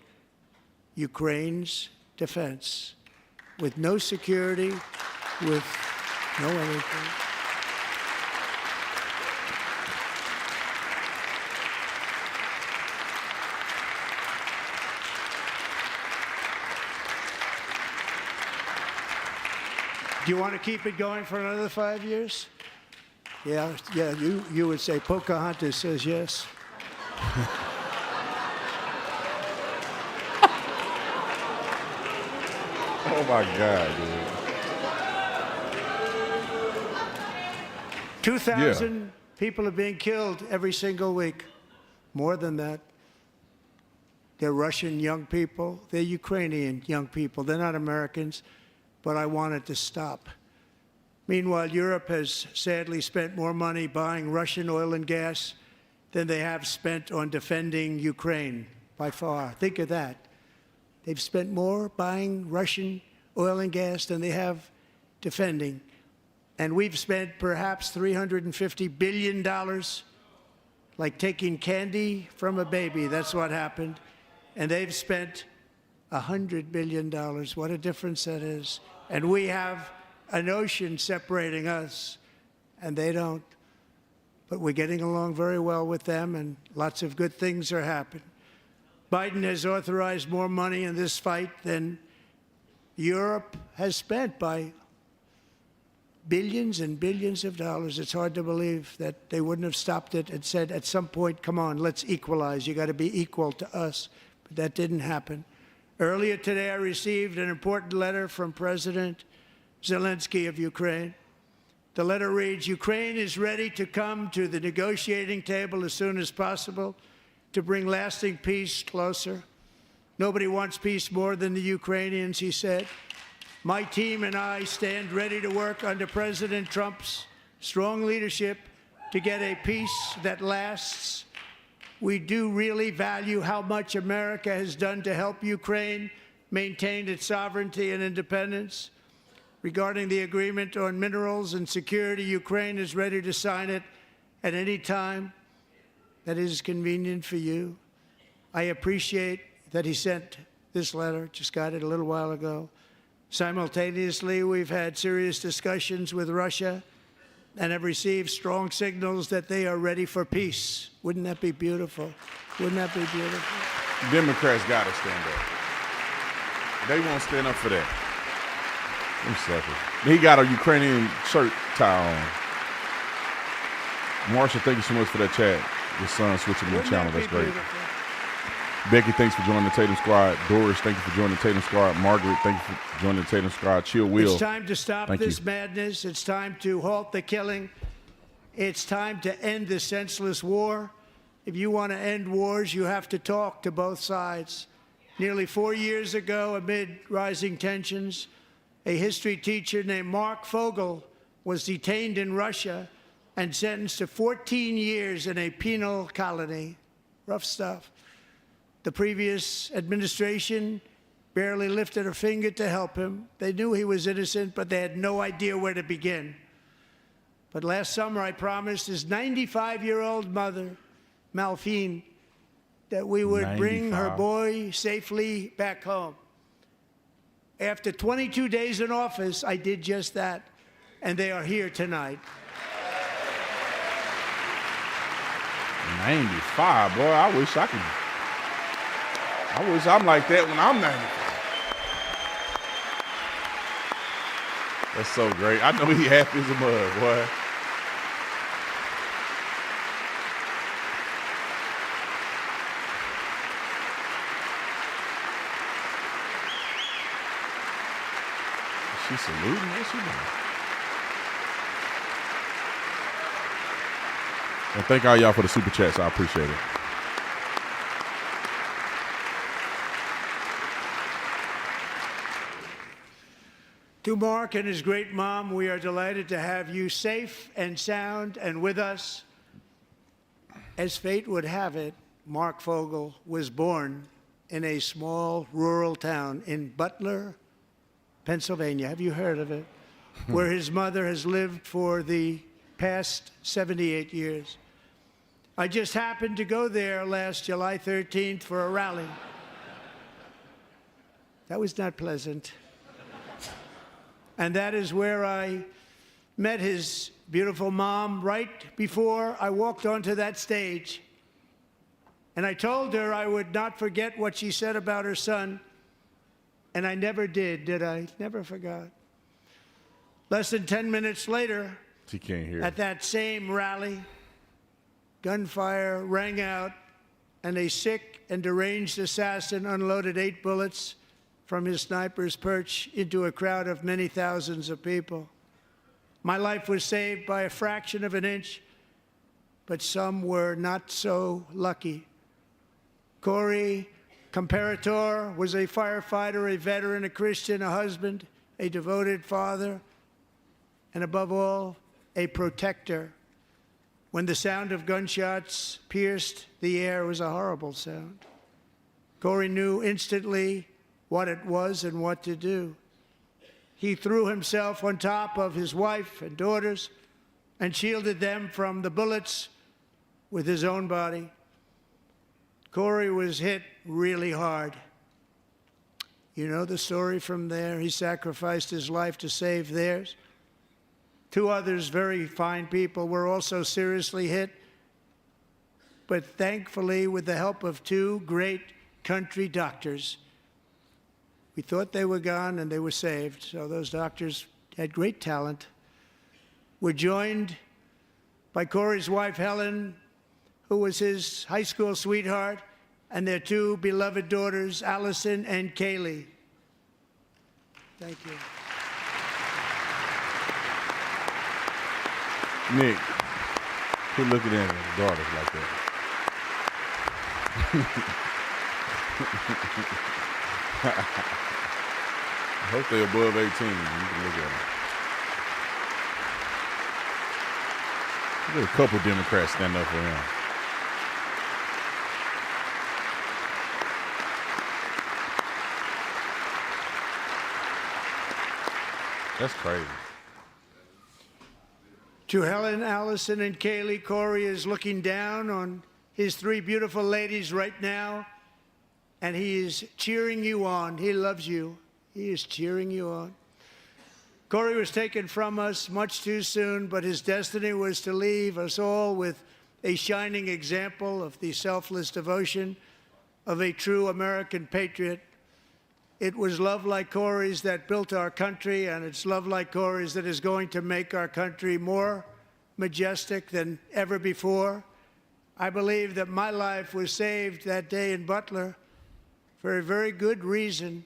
Ukraine's defense with no security, with no anything. Do you want to keep it going for another 5 years? Yeah, you would say Pocahontas says yes. Oh my God, dude. 2,000 people are being killed every single week. More than that. They're Russian young people. They're Ukrainian young people. They're not Americans, but I want it to stop. Meanwhile, Europe has sadly spent more money buying Russian oil and gas than they have spent on defending Ukraine, by far. Think of that. They've spent more buying Russian oil and gas than they have defending. And we've spent perhaps $350 billion, like taking candy from a baby. That's what happened. And they've spent $100 billion. What a difference that is. And we have an ocean separating us, and they don't. But we're getting along very well with them, and lots of good things are happening. Biden has authorized more money in this fight than Europe has spent by billions and billions of dollars. It's hard to believe that they wouldn't have stopped it and said at some point, come on, let's equalize. You got to be equal to us. But that didn't happen. Earlier today, I received an important letter from President Zelensky of Ukraine. The letter reads, Ukraine is ready to come to the negotiating table as soon as possible to bring lasting peace closer. Nobody wants peace more than the Ukrainians, he said. My team and I stand ready to work under President Trump's strong leadership to get a peace that lasts. We do really value how much America has done to help Ukraine maintain its sovereignty and independence. Regarding the agreement on minerals and security, Ukraine is ready to sign it at any time that is convenient for you. I appreciate that he sent this letter, just got it a little while ago. Simultaneously, we've had serious discussions with Russia and have received strong signals that they are ready for peace. Wouldn't that be beautiful? Wouldn't that be beautiful? Democrats got to stand up. They won't stand up for that. Them suckers. He got a Ukrainian shirt tie on. Marsha, thank you so much for that chat. Your son switching to the channel. That's great. Beautiful? Becky, thanks for joining the Tatum Squad. Doris, thank you for joining the Tatum Squad. Margaret, thank you for joining the Tatum Squad. Chill Will. It's time to stop this madness. It's time to halt the killing. It's time to end this senseless war. If you want to end wars, you have to talk to both sides. Nearly 4 years ago, amid rising tensions, a history teacher named Mark Fogel was detained in Russia and sentenced to 14 years in a penal colony. Rough stuff. The previous administration barely lifted a finger to help him. They knew he was innocent, but they had no idea where to begin. But last summer, I promised his 95-year-old mother, Malphine, that we would bring her boy safely back home. After 22 days in office, I did just that, and they are here tonight. 95, boy. I wish I'm like that when I'm 95. That's so great. I know he happy as a mug, boy. Is she saluting? What's she doing? And thank all y'all for the super chats. I appreciate it. To Mark and his great mom, we are delighted to have you safe and sound and with us. As fate would have it, Mark Fogel was born in a small rural town in Butler, Pennsylvania. Have you heard of it? Where his mother has lived for the past 78 years. I just happened to go there last July 13th for a rally. That was not pleasant. And that is where I met his beautiful mom right before I walked onto that stage. And I told her I would not forget what she said about her son. And I never did I? Never forgot. Less than 10 minutes later, She can't hear. at that same rally, gunfire rang out, and a sick and deranged assassin unloaded 8 bullets from his sniper's perch into a crowd of many thousands of people. My life was saved by a fraction of an inch, but some were not so lucky. Corey Comparator was a firefighter, a veteran, a Christian, a husband, a devoted father, and above all, a protector. When the sound of gunshots pierced the air, it was a horrible sound. Corey knew instantly what it was and what to do. He threw himself on top of his wife and daughters and shielded them from the bullets with his own body. Corey was hit really hard. You know the story from there. He sacrificed his life to save theirs. 2 others, very fine people, were also seriously hit. But thankfully, with the help of 2 great country doctors, we thought they were gone and they were saved. So those doctors had great talent. We're joined by Corey's wife, Helen, who was his high school sweetheart, and their 2 beloved daughters, Allison and Kaylee. Thank you. Nick, quit looking at his daughters like that. I hope they're above 18. You can look at them. There's a couple Democrats stand up for him. That's crazy. To Helen, Allison, and Kaylee, Corey is looking down on his 3 beautiful ladies right now, and he is cheering you on. He loves you. He is cheering you on. Corey was taken from us much too soon, but his destiny was to leave us all with a shining example of the selfless devotion of a true American patriot. It was love like Corey's that built our country, and it's love like Corey's that is going to make our country more majestic than ever before. I believe that my life was saved that day in Butler for a very good reason.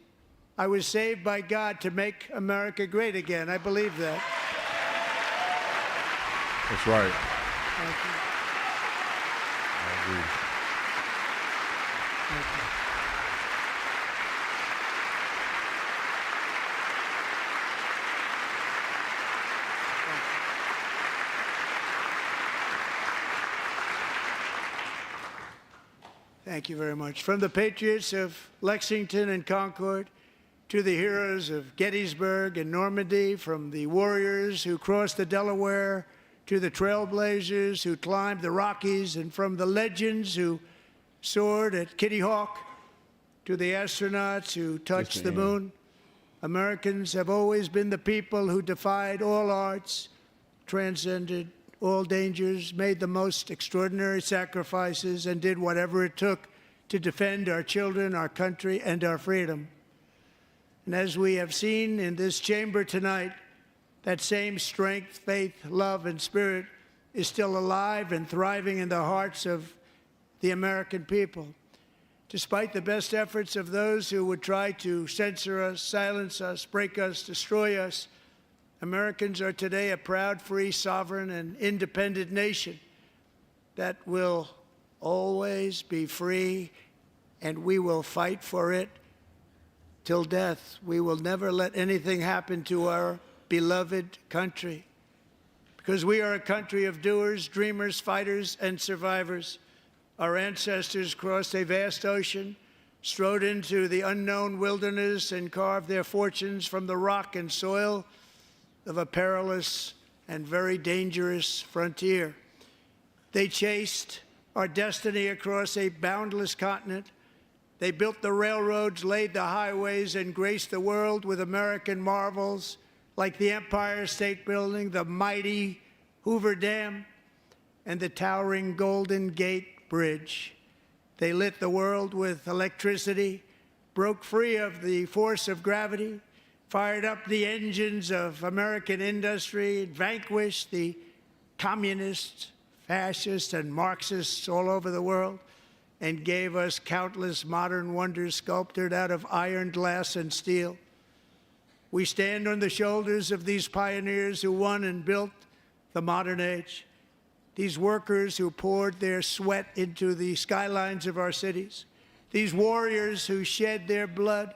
I was saved by God to make America great again. I believe that. That's right. Thank you. I agree. Thank you. Thank you very much. From the patriots of Lexington and Concord to the heroes of Gettysburg and Normandy, from the warriors who crossed the Delaware to the trailblazers who climbed the Rockies, and from the legends who soared at Kitty Hawk to the astronauts who touched the moon, Americans have always been the people who defied all odds, transcended all dangers, made the most extraordinary sacrifices, and did whatever it took to defend our children, our country, and our freedom. And as we have seen in this chamber tonight, that same strength, faith, love, and spirit is still alive and thriving in the hearts of the American people. Despite the best efforts of those who would try to censor us, silence us, break us, destroy us, Americans are today a proud, free, sovereign, and independent nation. that will always be free, and we will fight for it till death. We will never let anything happen to our beloved country, because we are a country of doers, dreamers, fighters, and survivors. Our ancestors crossed a vast ocean, strode into the unknown wilderness, and carved their fortunes from the rock and soil of a perilous and very dangerous frontier. They chased our destiny across a boundless continent. They built the railroads, laid the highways, and graced the world with American marvels like the Empire State Building, the mighty Hoover Dam, and the towering Golden Gate Bridge. They lit the world with electricity, broke free of the force of gravity, fired up the engines of American industry, vanquished the communists, fascists, and Marxists all over the world, and gave us countless modern wonders sculptured out of iron, glass, and steel. We stand on the shoulders of these pioneers who won and built the modern age, these workers who poured their sweat into the skylines of our cities, these warriors who shed their blood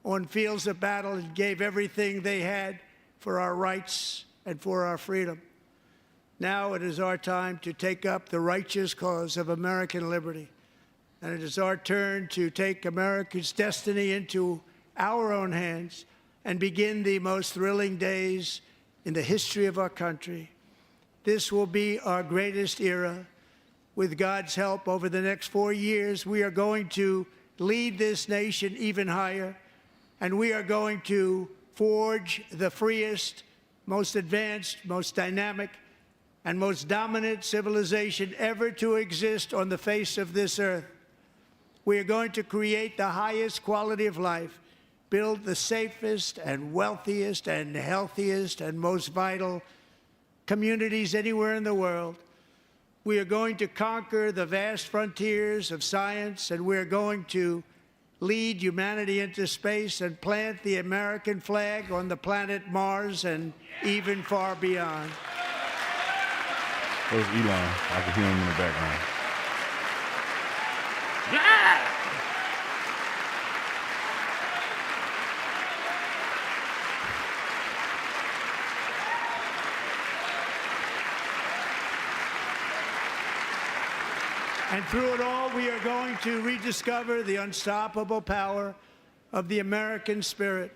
on fields of battle and gave everything they had for our rights and for our freedom. Now it is our time to take up the righteous cause of American liberty. And it is our turn to take America's destiny into our own hands and begin the most thrilling days in the history of our country. This will be our greatest era. With God's help, over the next 4 years, we are going to lead this nation even higher, and we are going to forge the freest, most advanced, most dynamic, and most dominant civilization ever to exist on the face of this earth. We are going to create the highest quality of life, build the safest and wealthiest and healthiest and most vital communities anywhere in the world. We are going to conquer the vast frontiers of science, and we are going to lead humanity into space and plant the American flag on the planet Mars and even far beyond. That was Elon. I could hear him in the background. And through it all, we are going to rediscover the unstoppable power of the American spirit.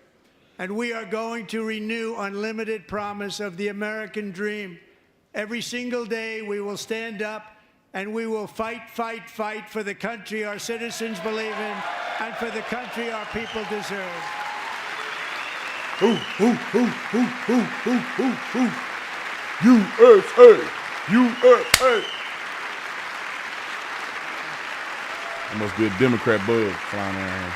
And we are going to renew unlimited promise of the American dream. Every single day, we will stand up and we will fight, fight, fight for the country our citizens believe in and for the country our people deserve. USA! USA! That must be a Democrat bug flying around here.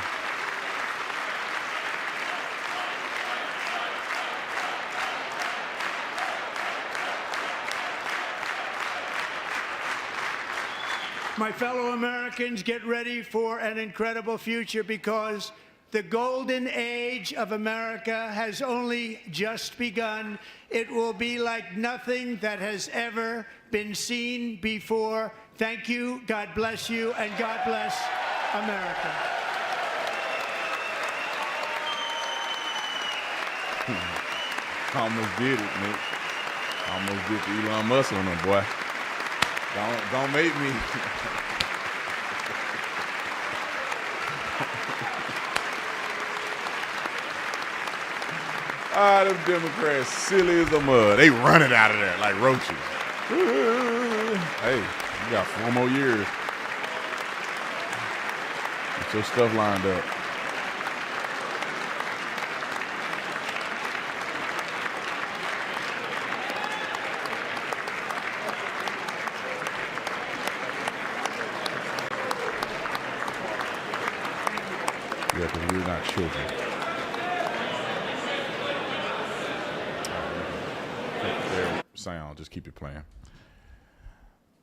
My fellow Americans, get ready for an incredible future, because the golden age of America has only just begun. It will be like nothing that has ever been seen before. Thank you, God bless you, and God bless America. Almost did it, Nick. Almost did the Elon Musk on him, boy. Don't make me. Them Democrats silly as a mud. They running out of there like roaches. Hey, you got 4 more years. Get your stuff lined up. Yeah, because we're not children. Sound, just keep it playing.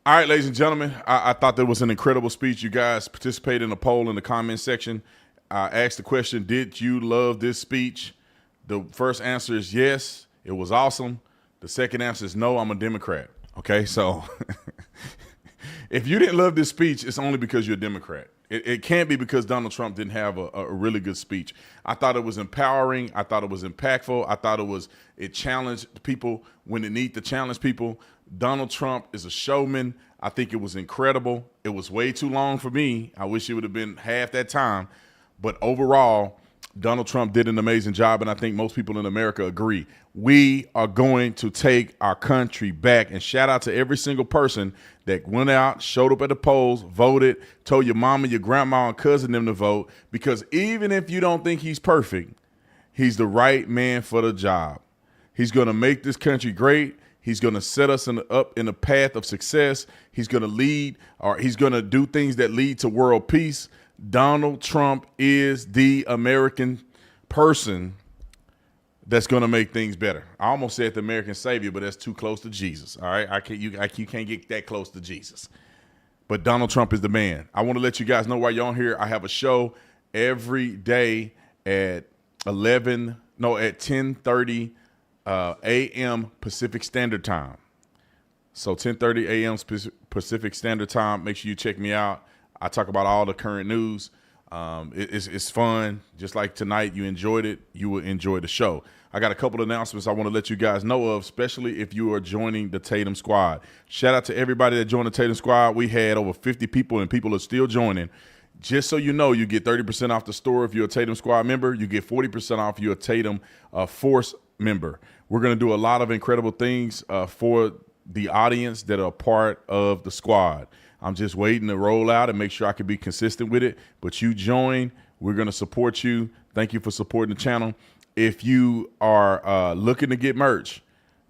All right, ladies and gentlemen, I thought that was an incredible speech. You guys participated in a poll in the comment section. I asked the question, did you love this speech? The first answer is yes, it was awesome. The second answer is no, I'm a Democrat. Okay, so If you didn't love this speech, it's only because you're a Democrat. It can't be because Donald Trump didn't have a really good speech. I thought it was empowering. I thought it was impactful. I thought it challenged people when it need to challenge people. Donald Trump is a showman. I think it was incredible. It was way too long for me. I wish it would have been half that time. But overall, Donald Trump did an amazing job, and I think most people in America agree. We are going to take our country back, and shout out to every single person that went out, showed up at the polls, voted, told your mama, your grandma, and cousin them to vote, because even if you don't think he's perfect, he's the right man for the job. He's going to make this country great. He's going to set us up in a path of success. He's going to lead, or he's going to do things that lead to world peace. Donald Trump is the American person that's going to make things better. I almost said the American savior, but that's too close to Jesus. All right, you can't get that close to Jesus. But Donald Trump is the man. I want to let you guys know while you're on here, I have a show every day at 10:30 a.m. Pacific Standard Time. So 10:30 a.m. Pacific Standard Time. Make sure you check me out. I talk about all the current news. It's fun. Just like tonight, you enjoyed it. You will enjoy the show. I got a couple of announcements I want to let you guys know of, especially if you are joining the Tatum Squad. Shout out to everybody that joined the Tatum Squad. We had over 50 people, and people are still joining. Just so you know, you get 30% off the store if you're a Tatum Squad member. You get 40% off if you're a Tatum Force member. We're going to do a lot of incredible things for the audience that are part of the squad. I'm just waiting to roll out and make sure I can be consistent with it. But you join. We're going to support you. Thank you for supporting the channel. If you are looking to get merch,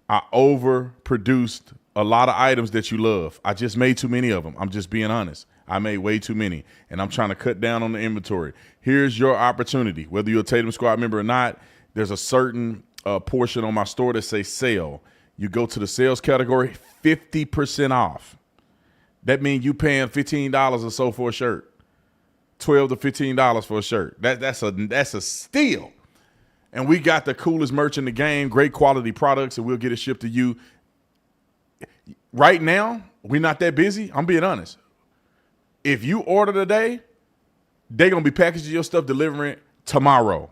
I overproduced a lot of items that you love. I just made too many of them. I'm just being honest. I made way too many, and I'm trying to cut down on the inventory. Here's your opportunity. Whether you're a Tatum Squad member or not, there's a certain portion on my store that says sale. You go to the sales category, 50% off. That means you paying $15 or so for a shirt, $12 to $15 for a shirt. That's a steal. And we got the coolest merch in the game, great quality products, and we'll get it shipped to you. Right now, we're not that busy. I'm being honest. If you order today, they're going to be packaging your stuff, delivering it tomorrow.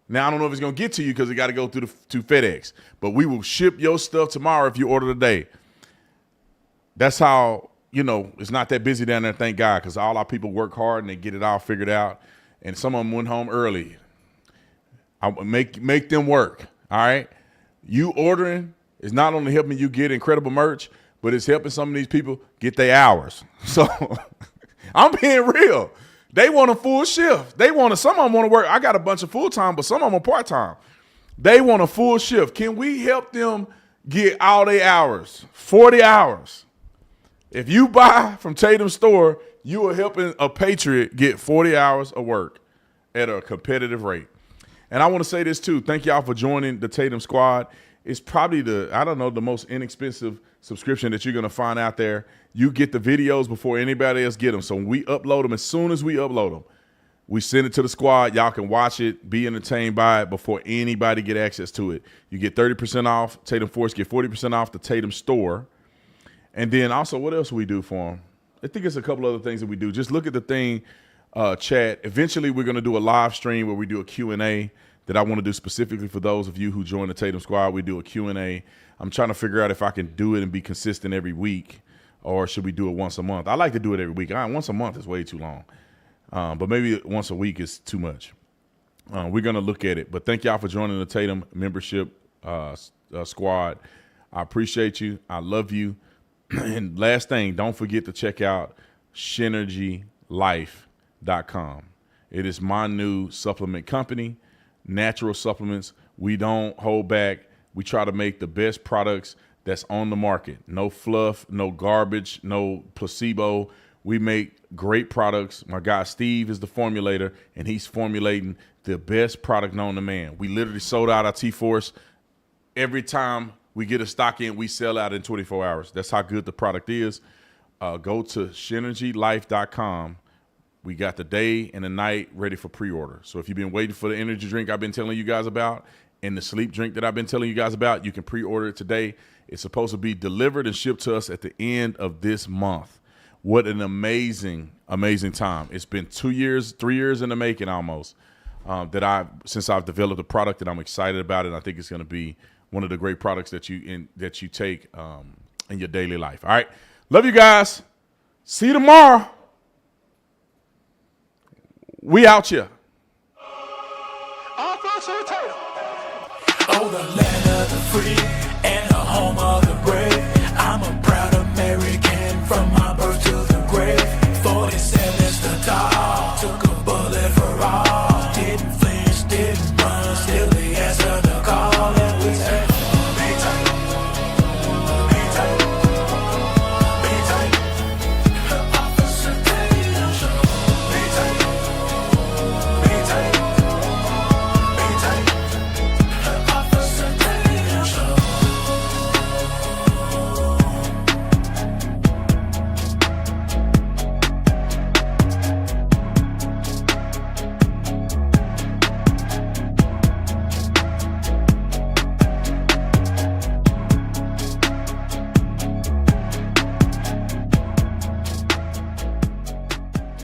Now, I don't know if it's going to get to you because it got to go through to FedEx, but we will ship your stuff tomorrow if you order today. That's how, it's not that busy down there, thank God, because all our people work hard and they get it all figured out. And some of them went home early. I make them work, all right? You ordering is not only helping you get incredible merch, but it's helping some of these people get their hours. So I'm being real. They want a full shift. Some of them want to work. I got a bunch of full-time, but some of them are part-time. They want a full shift. Can we help them get all their hours, 40 hours? If you buy from Tatum Store, you are helping a patriot get 40 hours of work at a competitive rate. And I want to say this too. Thank y'all for joining the Tatum Squad. It's probably the most inexpensive subscription that you're going to find out there. You get the videos before anybody else get them. So when we upload them, as soon as we upload them, we send it to the squad. Y'all can watch it, be entertained by it before anybody get access to it. You get 30% off. Tatum Force get 40% off the Tatum Store. And then also, what else we do for them? I think it's a couple other things that we do. Just look at the thing, chat. Eventually, we're going to do a live stream where we do a Q&A that I want to do specifically for those of you who join the Tatum Squad. We do a Q&A. I'm trying to figure out if I can do it and be consistent every week, or should we do it once a month? I like to do it every week. Once a month is way too long, but maybe once a week is too much. We're going to look at it. But thank y'all for joining the Tatum membership squad. I appreciate you. I love you. And last thing, don't forget to check out SynergyLife.com. It is my new supplement company. Natural supplements. We don't hold back. We try to make the best products that's on the market. No fluff, no garbage, no placebo. We make great products. My guy Steve is the formulator, and he's formulating the best product known to man. We literally sold out our T-Force. Every time we get a stock in, we sell out in 24 hours. That's how good the product is. Go to SynergyLife.com. We got the day and the night ready for pre-order. So if you've been waiting for the energy drink I've been telling you guys about and the sleep drink that I've been telling you guys about, you can pre-order it today. It's supposed to be delivered and shipped to us at the end of this month. what an amazing, amazing time. It's been 2 years, 3 years in the making almost since I've developed a product, and I'm excited about it. And I think it's going to be one of the great products that you take in your daily life. All right. Love you guys. See you tomorrow. We out here. Oh, the land of the free and the home of the brave. I'm a proud American from my birth to the grave. 47's the top. Took a bullet for all. Didn't flinch, didn't run. Still the answer to call.